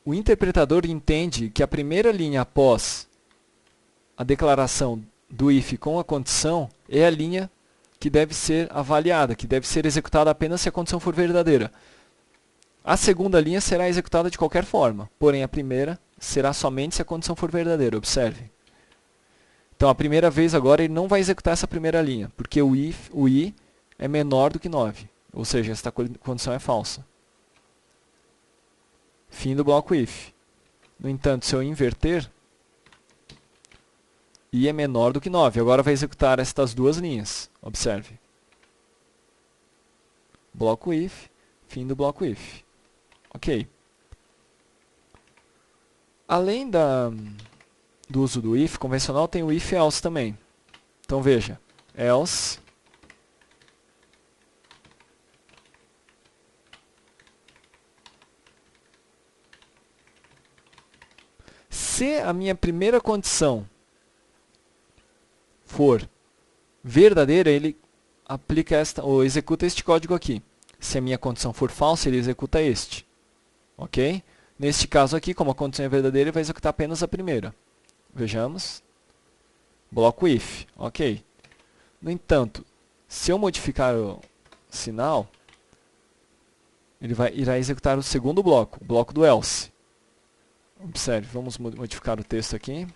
[SPEAKER 1] O interpretador entende que a primeira linha após a declaração do if com a condição é a linha que deve ser avaliada, que deve ser executada apenas se a condição for verdadeira. A segunda linha será executada de qualquer forma, porém a primeira será somente se a condição for verdadeira. Observe. Então, a primeira vez agora ele não vai executar essa primeira linha, porque o i é menor do que 9, ou seja, esta condição é falsa. Fim do bloco if. No entanto, se eu inverter, i é menor do que 9. Agora vai executar estas duas linhas. Observe. Bloco if, fim do bloco if. Ok. Além do uso do if convencional, tem o if else também. Então veja, else se a minha primeira condição for verdadeira, ele aplica ou executa este código aqui. Se a minha condição for falsa, ele executa este. Ok? Neste caso aqui, como a condição é verdadeira, ele vai executar apenas a primeira. Vejamos. Bloco if. Ok. No entanto, se eu modificar o sinal, ele irá executar o segundo bloco, o bloco do else. Observe, vamos modificar o texto aqui.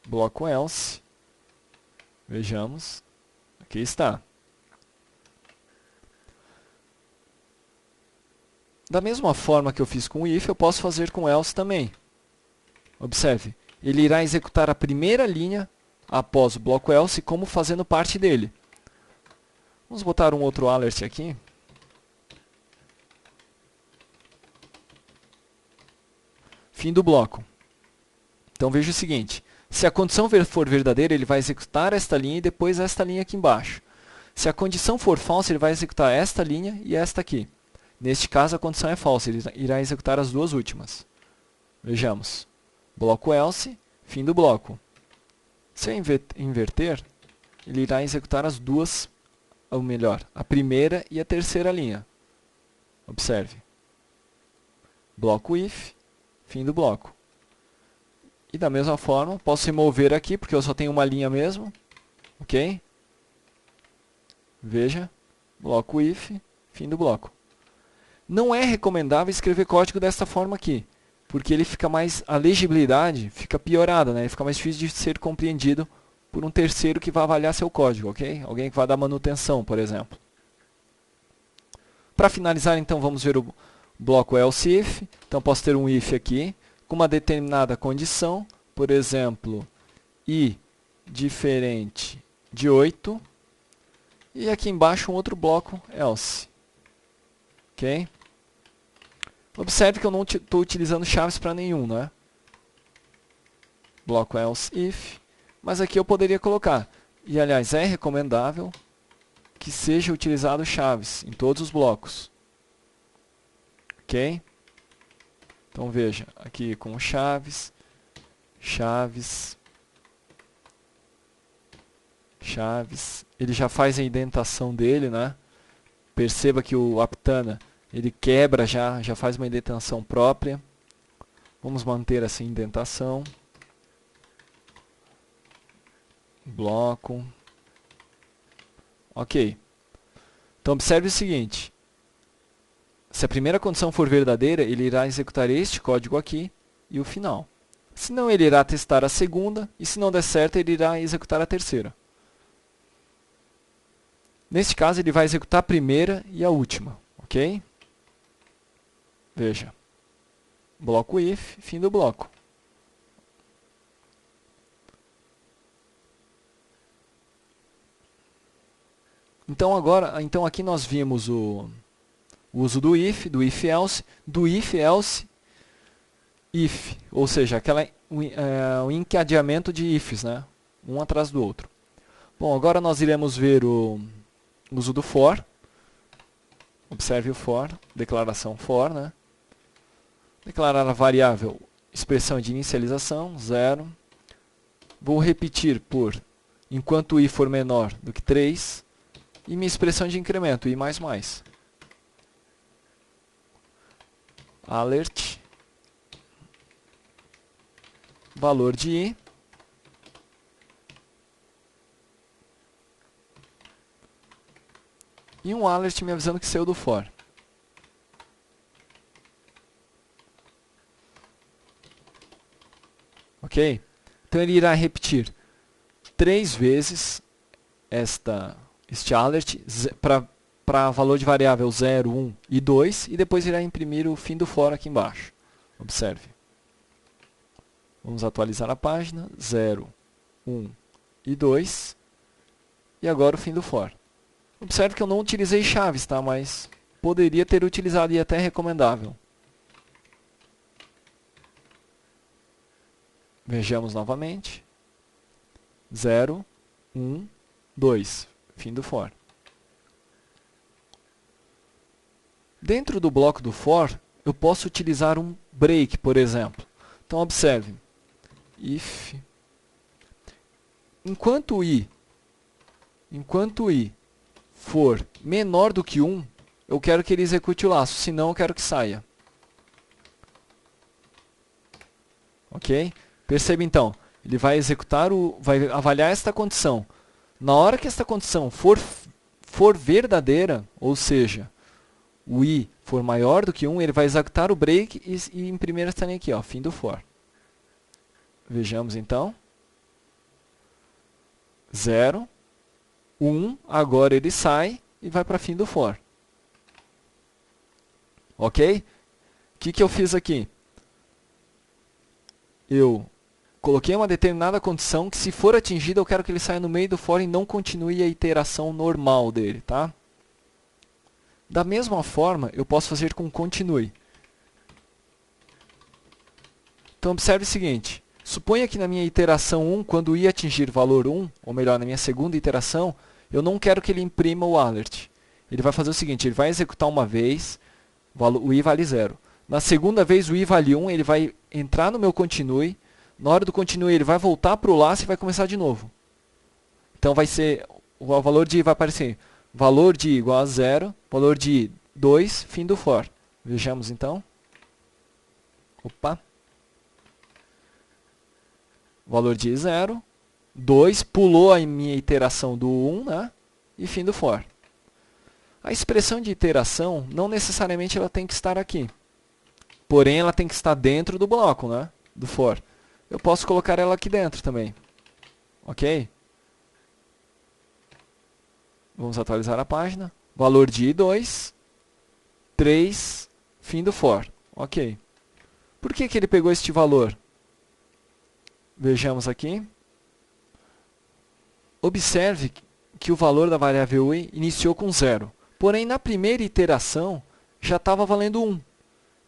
[SPEAKER 1] Bloco else. Vejamos. Aqui está. Da mesma forma que eu fiz com o if, eu posso fazer com o else também. Observe, ele irá executar a primeira linha após o bloco else como fazendo parte dele. Vamos botar um outro alert aqui. Fim do bloco. Então veja o seguinte, se a condição for verdadeira, ele vai executar esta linha e depois esta linha aqui embaixo. Se a condição for falsa, ele vai executar esta linha e esta aqui. Neste caso, a condição é falsa, ele irá executar as duas últimas. Vejamos. Bloco else, fim do bloco. Se eu inverter, ele irá executar as duas, ou melhor, a primeira e a terceira linha. Observe. Bloco if, fim do bloco. E da mesma forma, posso remover aqui, porque eu só tenho uma linha mesmo. Ok? Veja. Bloco if, fim do bloco. Não é recomendável escrever código desta forma aqui, porque ele fica mais, a legibilidade fica piorada, né? Ele fica mais difícil de ser compreendido por um terceiro que vai avaliar seu código, ok? Alguém que vai dar manutenção, por exemplo. Para finalizar, então, vamos ver o bloco else if. Então, posso ter um if aqui, com uma determinada condição, por exemplo, i diferente de 8, e aqui embaixo um outro bloco else. Ok? Observe que eu não estou utilizando chaves para nenhum, né? Bloco else if, mas aqui eu poderia colocar, e aliás é recomendável que seja utilizado chaves em todos os blocos. Ok? Então veja, aqui com chaves, chaves, chaves, ele já faz a indentação dele, né? Perceba que o Aptana, ele quebra já faz uma indentação própria. Vamos manter essa indentação. Bloco. Ok. Então observe o seguinte. Se a primeira condição for verdadeira, ele irá executar este código aqui e o final. Se não, ele irá testar a segunda, e se não der certo, ele irá executar a terceira. Neste caso, ele vai executar a primeira e a última, ok? Veja. Bloco if, fim do bloco. Então aqui nós vimos o uso do if else, if, ou seja, o encadeamento de ifs, né? Um atrás do outro. Bom, agora nós iremos ver o uso do for. Observe o for, declaração for, né? Declarar a variável expressão de inicialização, 0. Vou repetir por enquanto i for menor do que 3. E minha expressão de incremento, i++. Alert. Valor de i. E um alert me avisando que saiu do for. Ok? Então ele irá repetir 3 vezes este alert para valor de variável 0, 1 e 2, e depois irá imprimir o fim do for aqui embaixo. Observe. Vamos atualizar a página, 0, 1 e 2, e agora o fim do for. Observe que eu não utilizei chaves, tá? Mas poderia ter utilizado e até é recomendável. Vejamos novamente. 0, 1, 2. Fim do for. Dentro do bloco do for, eu posso utilizar um break, por exemplo. Então, observe. If. Enquanto i for menor do que 1, eu quero que ele execute o laço, senão eu quero que saia. Ok? Perceba então, ele vai executar vai avaliar esta condição. Na hora que esta condição for verdadeira, ou seja, o I for maior do que 1, ele vai executar o break e imprimir esta linha aqui, ó, fim do for. Vejamos então. 0, 1, agora ele sai e vai para fim do for. Ok? O que eu fiz aqui? Eu coloquei uma determinada condição que, se for atingida, eu quero que ele saia no meio do for e não continue a iteração normal dele, tá? Da mesma forma, eu posso fazer com continue. Então, observe o seguinte. Suponha que na minha iteração 1, quando I atingir valor 1, ou melhor, na minha segunda iteração, eu não quero que ele imprima o alert. Ele vai fazer o seguinte, ele vai executar uma vez, o I vale 0. Na segunda vez o I vale 1, ele vai entrar no meu continue. Na hora do continue ele vai voltar para o laço e vai começar de novo. Então vai ser, o valor de I vai aparecer, valor de I igual a 0, valor de I 2, fim do for. Vejamos então. Opa. Valor de I 0, 2, pulou a minha iteração do 1, né? E fim do for. A expressão de iteração, não necessariamente ela tem que estar aqui. Porém, ela tem que estar dentro do bloco, né? Do for. Eu posso colocar ela aqui dentro também. Ok? Vamos atualizar a página. Valor de I2, 3, fim do for. Ok. Por que ele pegou este valor? Vejamos aqui. Observe que o valor da variável I iniciou com 0. Porém, na primeira iteração, já estava valendo 1.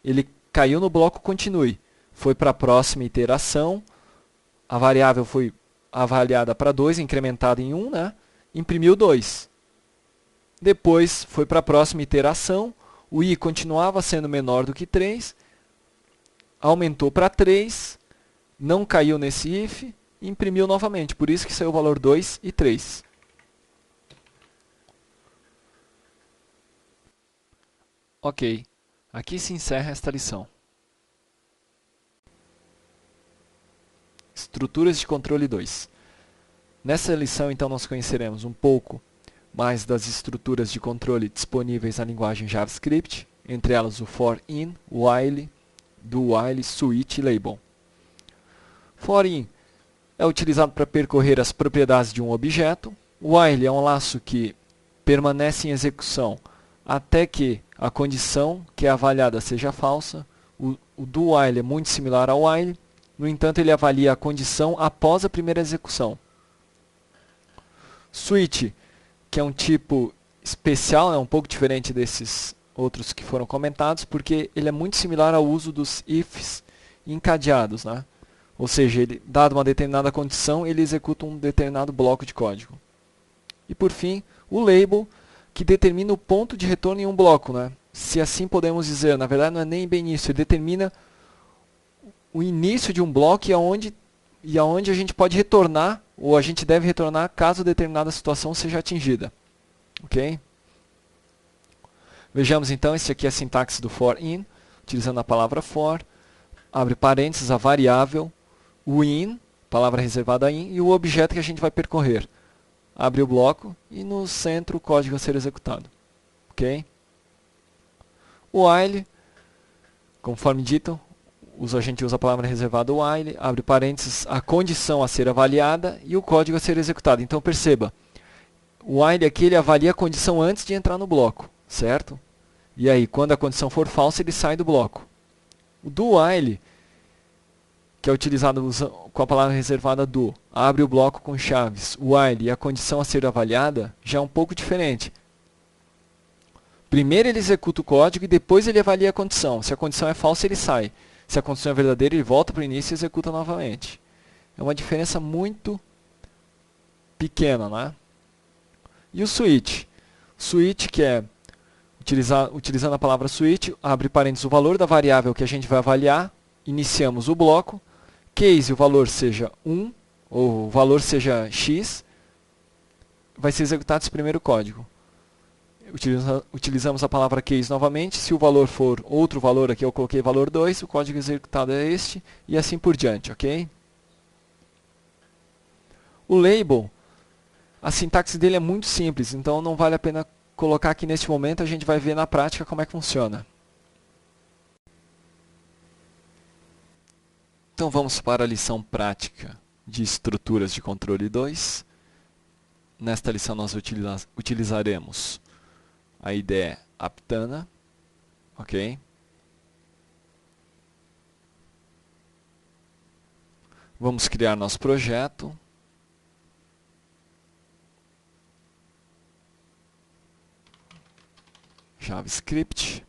[SPEAKER 1] Ele caiu no bloco continue. Foi para a próxima iteração. A variável foi avaliada para 2, incrementada em 1, né? Imprimiu 2. Depois, foi para a próxima iteração. O I continuava sendo menor do que 3. Aumentou para 3. Não caiu nesse if. E imprimiu novamente. Por isso que saiu o valor 2 e 3. Ok. Aqui se encerra esta lição. Estruturas de controle 2. Nessa lição, então, nós conheceremos um pouco mais das estruturas de controle disponíveis na linguagem JavaScript, entre elas o for-in, while, do while, switch e label. For-in é utilizado para percorrer as propriedades de um objeto. While é um laço que permanece em execução até que a condição que é avaliada seja falsa. O do while é muito similar ao while. No entanto, ele avalia a condição após a primeira execução. Switch, que é um tipo especial, é um pouco diferente desses outros que foram comentados, porque ele é muito similar ao uso dos ifs encadeados, né? Ou seja, ele, dado uma determinada condição, ele executa um determinado bloco de código. E por fim, o label, que determina o ponto de retorno em um bloco, né? Se assim podemos dizer, na verdade não é nem bem isso, ele determina o início de um bloco e aonde a gente pode retornar, ou a gente deve retornar caso determinada situação seja atingida. Ok? Vejamos então, esse aqui é a sintaxe do for-in, utilizando a palavra for, abre parênteses, a variável, o in, palavra reservada a in, e o objeto que a gente vai percorrer. Abre o bloco e no centro o código a ser executado. Ok? O while, conforme dito, a gente usa a palavra reservada while, abre parênteses, a condição a ser avaliada e o código a ser executado. Então perceba, o while aqui ele avalia a condição antes de entrar no bloco, certo? E aí, quando a condição for falsa, ele sai do bloco. O do while, que é utilizado com a palavra reservada do, abre o bloco com chaves, while e a condição a ser avaliada, já é um pouco diferente. Primeiro ele executa o código e depois ele avalia a condição. Se a condição é falsa, ele sai. Se a condição é verdadeira, ele volta para o início e executa novamente. É uma diferença muito pequena, né? E o switch? Switch, que é, utilizando a palavra switch, abre parênteses o valor da variável que a gente vai avaliar, iniciamos o bloco, case o valor seja 1, ou o valor seja x, vai ser executado esse primeiro código. utilizamos a palavra case novamente. Se o valor for outro valor, aqui eu coloquei valor 2, o código executado é este, e assim por diante, ok? O label, a sintaxe dele é muito simples, então não vale a pena colocar aqui neste momento, a gente vai ver na prática como é que funciona. Então vamos para a lição prática de estruturas de controle 2. Nesta lição nós utilizaremos a IDE Aptana, ok? Vamos criar nosso projeto. JavaScript.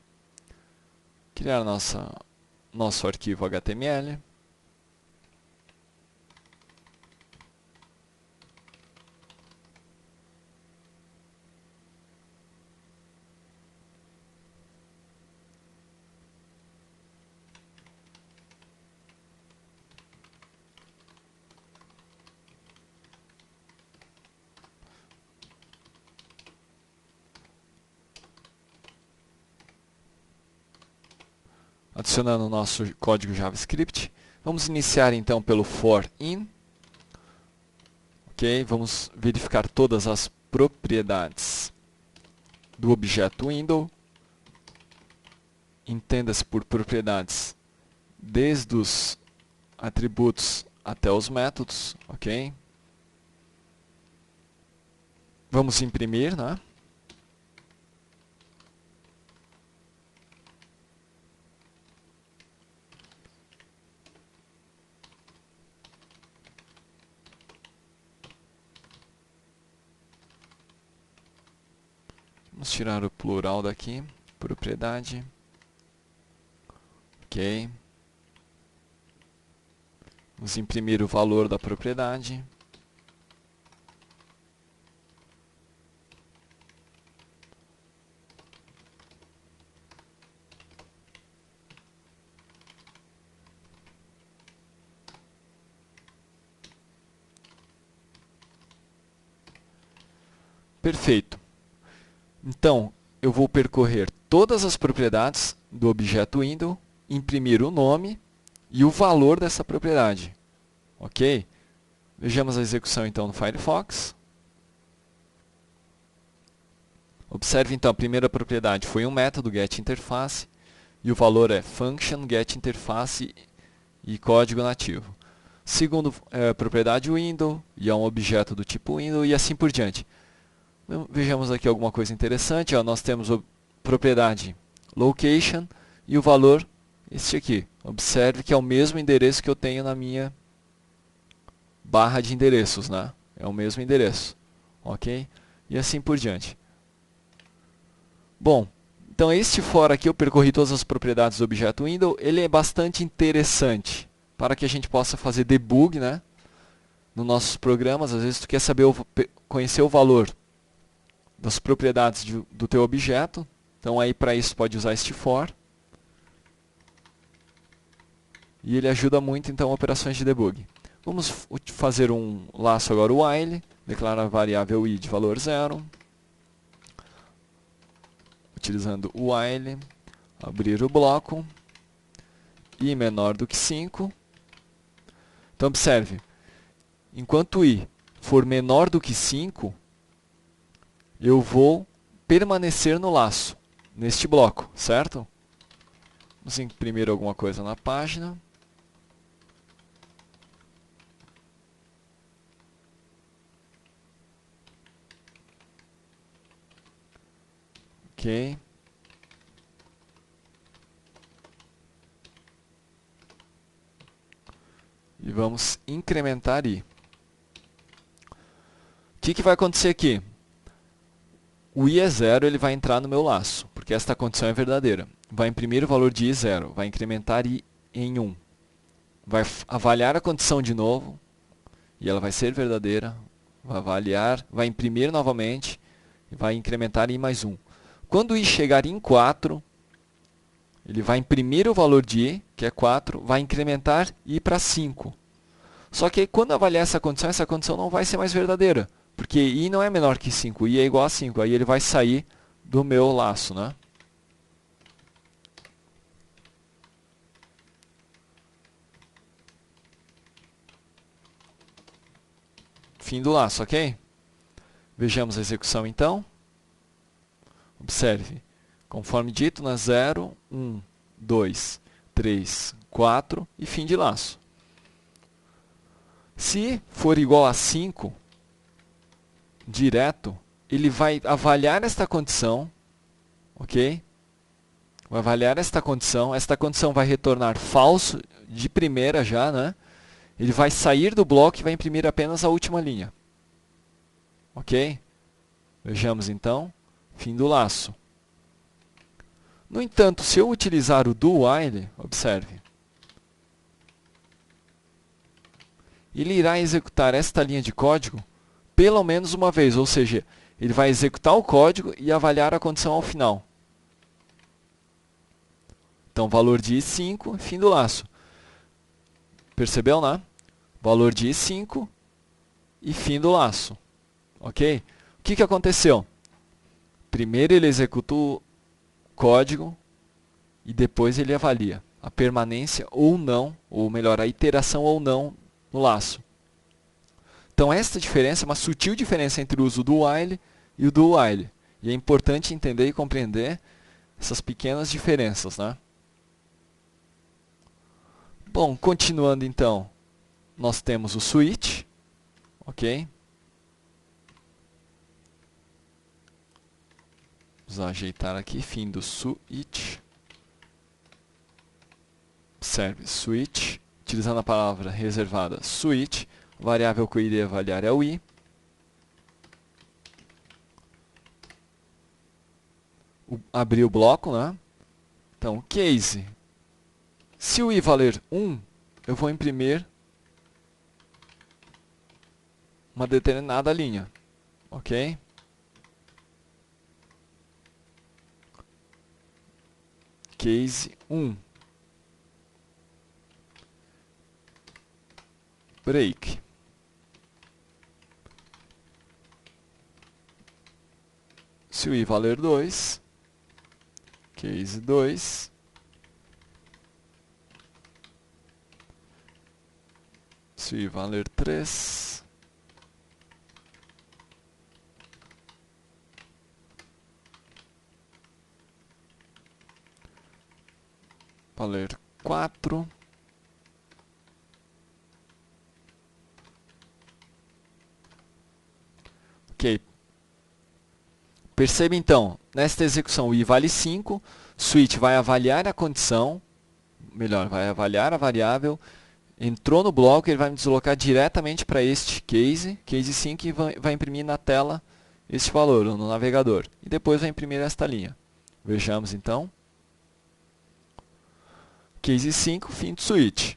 [SPEAKER 1] Criar nosso arquivo HTML. Adicionando o nosso código JavaScript. Vamos iniciar então pelo for in. Ok, vamos verificar todas as propriedades do objeto window. Entenda-se por propriedades desde os atributos até os métodos, ok? Vamos imprimir, né? Vamos tirar o plural daqui, propriedade. Ok. Vamos imprimir o valor da propriedade. Perfeito. Então, eu vou percorrer todas as propriedades do objeto window, imprimir o nome e o valor dessa propriedade. Ok? Vejamos a execução então no Firefox. Observe então, a primeira propriedade foi um método getInterface e o valor é function getInterface e código nativo. Segundo, propriedade window e é um objeto do tipo window e assim por diante. Vejamos aqui alguma coisa interessante. Ó, nós temos a propriedade location e o valor este aqui. Observe que é o mesmo endereço que eu tenho na minha barra de endereços, né? É o mesmo endereço, ok? E assim por diante. Bom, então este for aqui eu percorri todas as propriedades do objeto window. Ele é bastante interessante para que a gente possa fazer debug, né? Nos nossos programas. Às vezes tu quer saber conhecer o valor das propriedades do teu objeto. Então aí para isso pode usar este for. E ele ajuda muito então operações de debug. Vamos fazer um laço agora while, declarar a variável i de valor 0. Utilizando o while, abrir o bloco, i menor do que 5. Então observe, enquanto i for menor do que 5, eu vou permanecer no laço, neste bloco, certo? Vamos imprimir alguma coisa na página. Ok. E vamos incrementar i. O que vai acontecer aqui? O i é 0, ele vai entrar no meu laço, porque esta condição é verdadeira. Vai imprimir o valor de i 0, vai incrementar i em 1. Vai avaliar a condição de novo, e ela vai ser verdadeira. Vai avaliar, vai imprimir novamente, e vai incrementar i mais 1. Quando i chegar em 4, ele vai imprimir o valor de i, que é 4, vai incrementar i para 5. Só que quando avaliar essa condição não vai ser mais verdadeira. Porque i não é menor que 5, i é igual a 5. Aí ele vai sair do meu laço, né? Fim do laço, ok? Vejamos a execução então. Observe, conforme dito, na 0, 1, 2, 3, 4 e fim de laço. Se for igual a 5, direto, ele vai avaliar esta condição, ok? Vai avaliar esta condição vai retornar falso de primeira já, né? Ele vai sair do bloco e vai imprimir apenas a última linha. Ok? Vejamos então, fim do laço. No entanto, se eu utilizar o do while, observe, ele irá executar esta linha de código pelo menos uma vez, ou seja, ele vai executar o código e avaliar a condição ao final. Então, valor de i5, fim do laço. Percebeu, né? Valor de i5 e fim do laço. Ok? O que aconteceu? Primeiro ele executa o código e depois ele avalia a permanência ou não, ou melhor, a iteração ou não no laço. Então esta diferença é uma sutil diferença entre o uso do while e o do while. E é importante entender e compreender essas pequenas diferenças, né? Bom, continuando então, nós temos o switch, ok? Vamos ajeitar aqui, fim do switch. Observe, switch, utilizando a palavra reservada switch, a variável que eu irei avaliar é o i. Abrir o bloco, né? Então, case. Se o i valer 1, eu vou imprimir uma determinada linha, ok? Case 1. Break. Se o i valer 2, case 2. Se o i valer 3, valer 4, ok. Perceba então, nesta execução o i vale 5, switch vai avaliar a condição, melhor, vai avaliar a variável, entrou no bloco, ele vai me deslocar diretamente para este case 5, e vai imprimir na tela este valor, no navegador. E depois vai imprimir esta linha. Vejamos então. Case 5, fim do switch.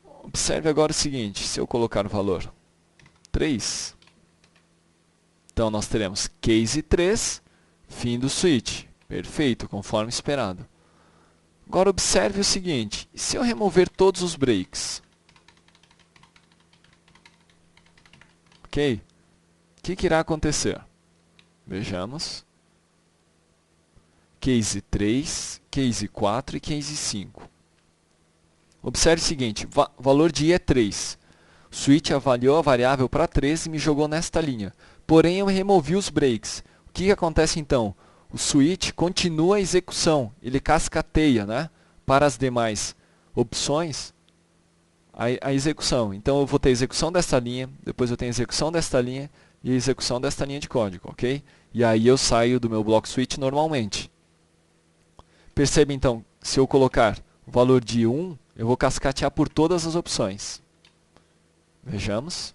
[SPEAKER 1] Observe agora o seguinte, se eu colocar o valor 3, então nós teremos case 3, fim do switch. Perfeito, conforme esperado. Agora observe o seguinte, se eu remover todos os breaks, ok? O que irá acontecer? Vejamos. Case 3, case 4 e case 5. Observe o seguinte, valor de i é 3. O switch avaliou a variável para 3 e me jogou nesta linha. Porém, eu removi os breaks. O que acontece então? O switch continua a execução, ele cascateia, né, para as demais opções a execução. Então eu vou ter a execução desta linha, depois eu tenho a execução desta linha e a execução desta linha de código, ok? E aí eu saio do meu bloco switch normalmente. Perceba então, se eu colocar o valor de 1, eu vou cascatear por todas as opções. Vejamos.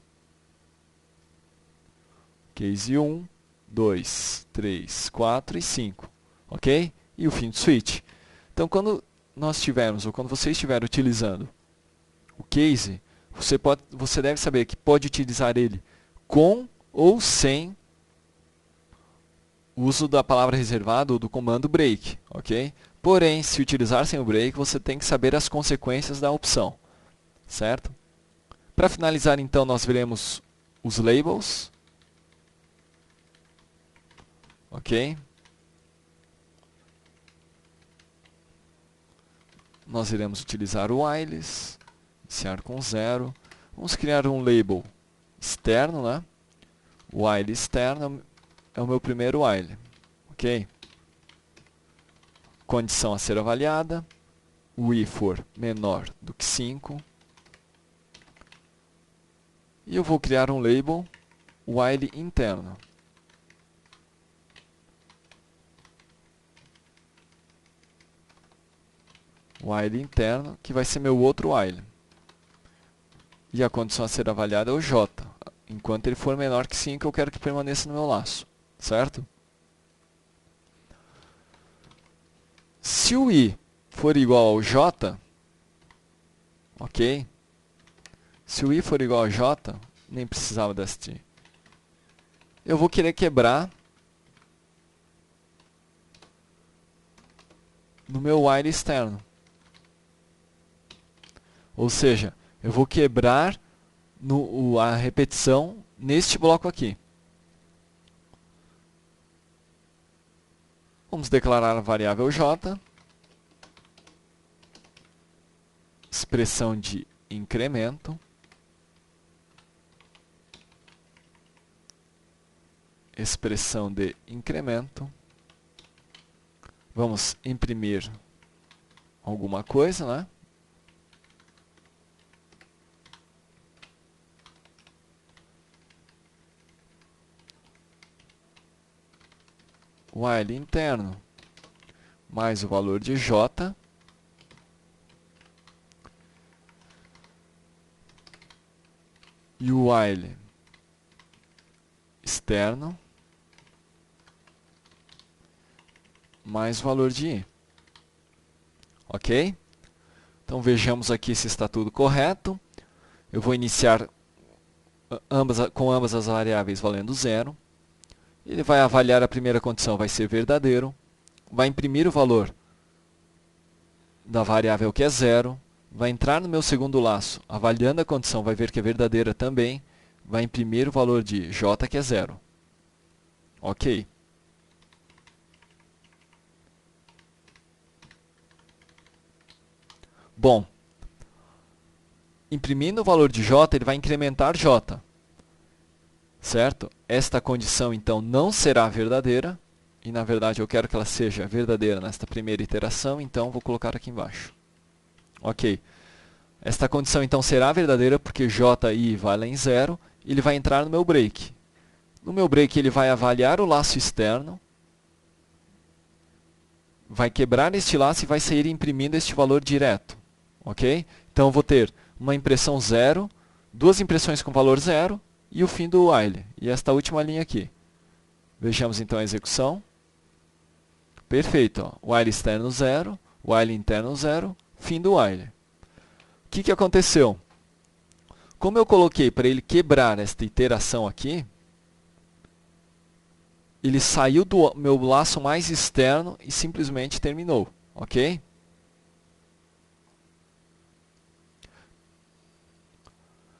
[SPEAKER 1] Case 1, 2, 3, 4 e 5, ok? E o fim do switch. Então, quando nós tivermos, ou quando você estiver utilizando o case, você deve saber que pode utilizar ele com ou sem o uso da palavra reservada ou do comando break, ok? Porém, se utilizar sem o break, você tem que saber as consequências da opção, certo? Para finalizar, então, nós veremos os labels. Ok? nós iremos utilizar o whiles, iniciar com 0. Vamos criar um label externo, né? O while externo é o meu primeiro while, ok? Condição a ser avaliada, o i for menor do que 5. E eu vou criar um label while interno. While interno, que vai ser meu outro while. E a condição a ser avaliada é o j. Enquanto ele for menor que 5, eu quero que permaneça no meu laço, certo? Se o i for igual ao j, ok? Se o i for igual a j, nem precisava deste. Eu vou querer quebrar no meu while externo. Ou seja, eu vou quebrar a repetição neste bloco aqui. Vamos declarar a variável j, expressão de incremento, expressão de incremento. Vamos imprimir alguma coisa, né? While interno mais o valor de j e o while externo mais o valor de i. Ok? Então vejamos aqui se está tudo correto. Eu vou iniciar com ambas as variáveis valendo 0. Ele vai avaliar a primeira condição, vai ser verdadeiro. Vai imprimir o valor da variável que é 0. Vai entrar no meu segundo laço, avaliando a condição, vai ver que é verdadeira também. Vai imprimir o valor de j, que é 0. Ok. Bom, imprimindo o valor de j, ele vai incrementar j. Certo? Esta condição, então, não será verdadeira. E, na verdade, eu quero que ela seja verdadeira nesta primeira iteração, então vou colocar aqui embaixo. Ok. Esta condição, então, será verdadeira porque j e i valem 0. E ele vai entrar no meu break. No meu break, ele vai avaliar o laço externo. Vai quebrar este laço e vai sair imprimindo este valor direto. Ok? Então, eu vou ter uma impressão 0, duas impressões com valor 0 e o fim do while. E esta última linha aqui. Vejamos então a execução. Perfeito. Ó. While externo 0, while interno 0, fim do while. O que aconteceu? Como eu coloquei para ele quebrar esta iteração aqui, ele saiu do meu laço mais externo e simplesmente terminou. Ok?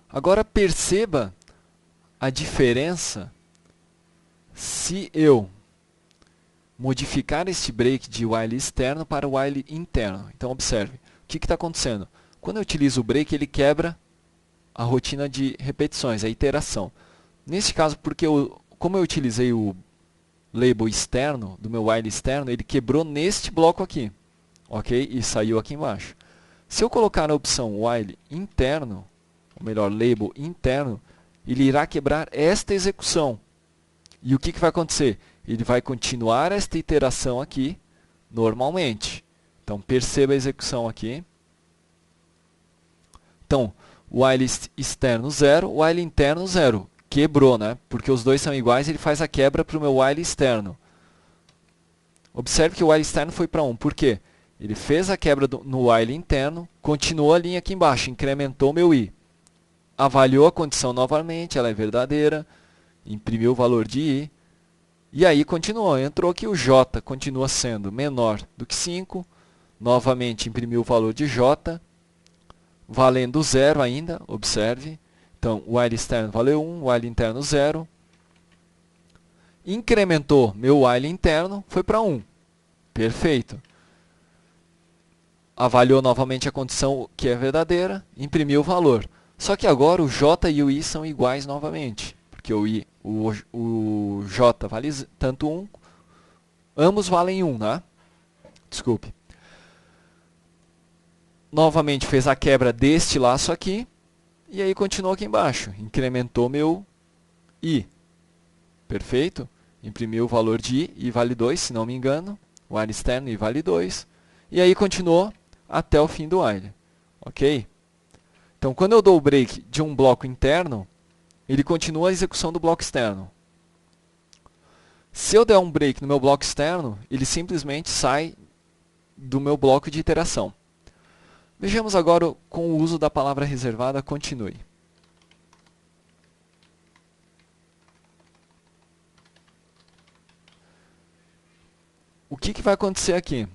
[SPEAKER 1] Agora perceba a diferença se eu modificar este break de while externo para while interno. Então, observe. O que está acontecendo? Quando eu utilizo o break, ele quebra a rotina de repetições, a iteração. Neste caso, como eu utilizei o label externo, do meu while externo, ele quebrou neste bloco aqui. Ok? E saiu aqui embaixo. Se eu colocar a opção while interno, ou melhor, label interno, ele irá quebrar esta execução. E o que vai acontecer? Ele vai continuar esta iteração aqui, normalmente. Então, perceba a execução aqui. Então, while externo 0, while interno 0. Quebrou, né? Porque os dois são iguais, ele faz a quebra para o meu while externo. Observe que o while externo foi para 1. Por quê? Ele fez a quebra no while interno, continuou a linha aqui embaixo, incrementou meu i. Avaliou a condição novamente, ela é verdadeira, imprimiu o valor de i. E aí continuou, entrou aqui o j, continua sendo menor do que 5. Novamente imprimiu o valor de j, valendo 0 ainda, observe. Então, o while externo valeu 1, o while interno 0. Incrementou meu while interno, foi para 1. Perfeito. avaliou novamente a condição que é verdadeira, imprimiu o valor. Só que agora o J e o I são iguais novamente, porque o J vale tanto 1, ambos valem 1, né? Desculpe. Novamente fez a quebra deste laço aqui, e aí continuou aqui embaixo, incrementou meu I. Perfeito? Imprimiu o valor de I vale 2, se não me engano, o while externo I vale 2, e aí continuou até o fim do while, ok? Então, quando eu dou o break de um bloco interno, ele continua a execução do bloco externo. Se eu der um break no meu bloco externo, ele simplesmente sai do meu bloco de iteração. Vejamos agora com o uso da palavra reservada continue. O que vai acontecer aqui?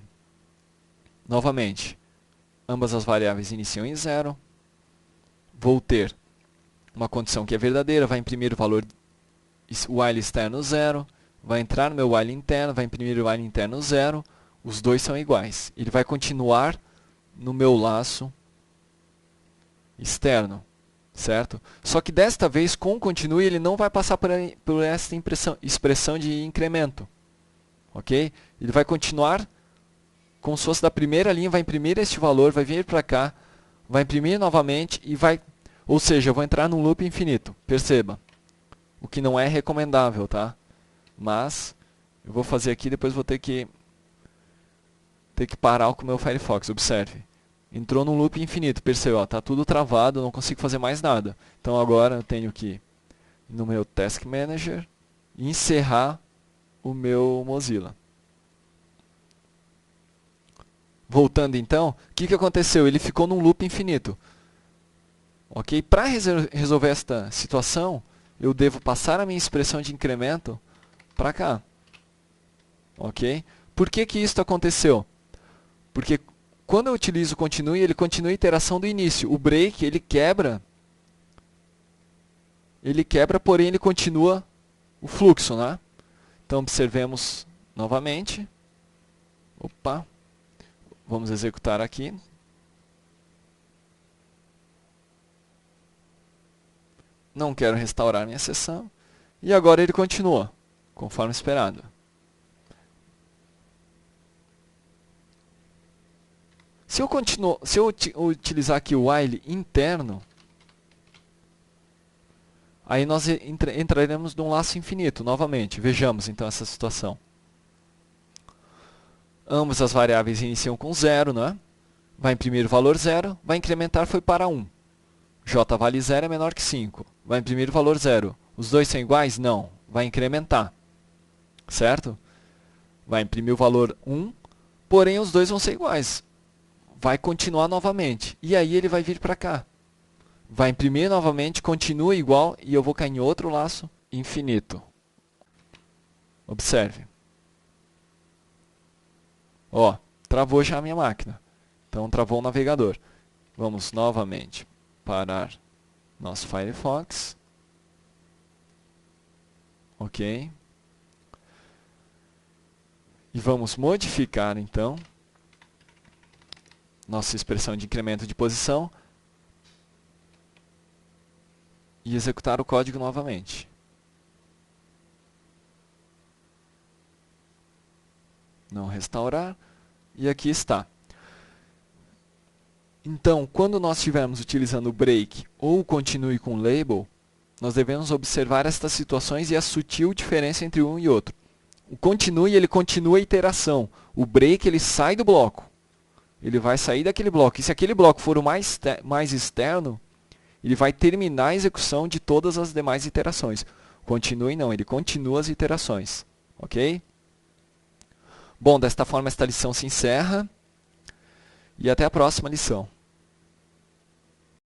[SPEAKER 1] Novamente, ambas as variáveis iniciam em 0. Vou ter uma condição que é verdadeira, vai imprimir o valor while externo 0, vai entrar no meu while interno, vai imprimir o while interno 0, os dois são iguais. Ele vai continuar no meu laço externo, certo? Só que desta vez, com o continue, ele não vai passar por essa expressão de incremento, ok? Ele vai continuar como se fosse da primeira linha, vai imprimir este valor, vai vir para cá, vai imprimir novamente e vai... Ou seja, eu vou entrar num loop infinito, perceba. O que não é recomendável, tá? Mas eu vou fazer aqui, depois vou ter que parar com o meu Firefox, observe. Entrou num loop infinito, perceba, está tudo travado, não consigo fazer mais nada. Então agora eu tenho que ir no meu Task Manager e encerrar o meu Mozilla. Voltando então, o que aconteceu? Ele ficou num loop infinito. Ok? Para resolver esta situação, eu devo passar a minha expressão de incremento para cá. Ok? Por que isso aconteceu? Porque quando eu utilizo o continue, ele continua a iteração do início. O break, ele quebra, porém ele continua o fluxo, né? Então observemos novamente. Opa! Vamos executar aqui. Não quero restaurar minha sessão. E agora ele continua, conforme esperado. Se eu utilizar aqui o while interno, aí nós entraremos num laço infinito, novamente. Vejamos então essa situação. Ambas as variáveis iniciam com 0, né? Vai imprimir o valor 0, vai incrementar foi para 1. J vale 0 é menor que 5. Vai imprimir o valor 0. Os dois são iguais? Não. Vai incrementar. Certo? Vai imprimir o valor 1, porém os dois vão ser iguais. Vai continuar novamente. E aí ele vai vir para cá. Vai imprimir novamente, continua igual e eu vou cair em outro laço infinito. Observe. Ó, travou já a minha máquina. Então travou o navegador. Vamos novamente parar nosso Firefox. Ok. E vamos modificar então nossa expressão de incremento de posição e executar o código novamente. Não restaurar. E aqui está. Então, quando nós estivermos utilizando o break ou o continue com label, nós devemos observar estas situações e a sutil diferença entre um e outro. O continue, ele continua a iteração. O break, ele sai do bloco. Ele vai sair daquele bloco. E se aquele bloco for o mais externo, ele vai terminar a execução de todas as demais iterações. Continue não, ele continua as iterações. Ok? Bom, desta forma esta lição se encerra. E até a próxima lição.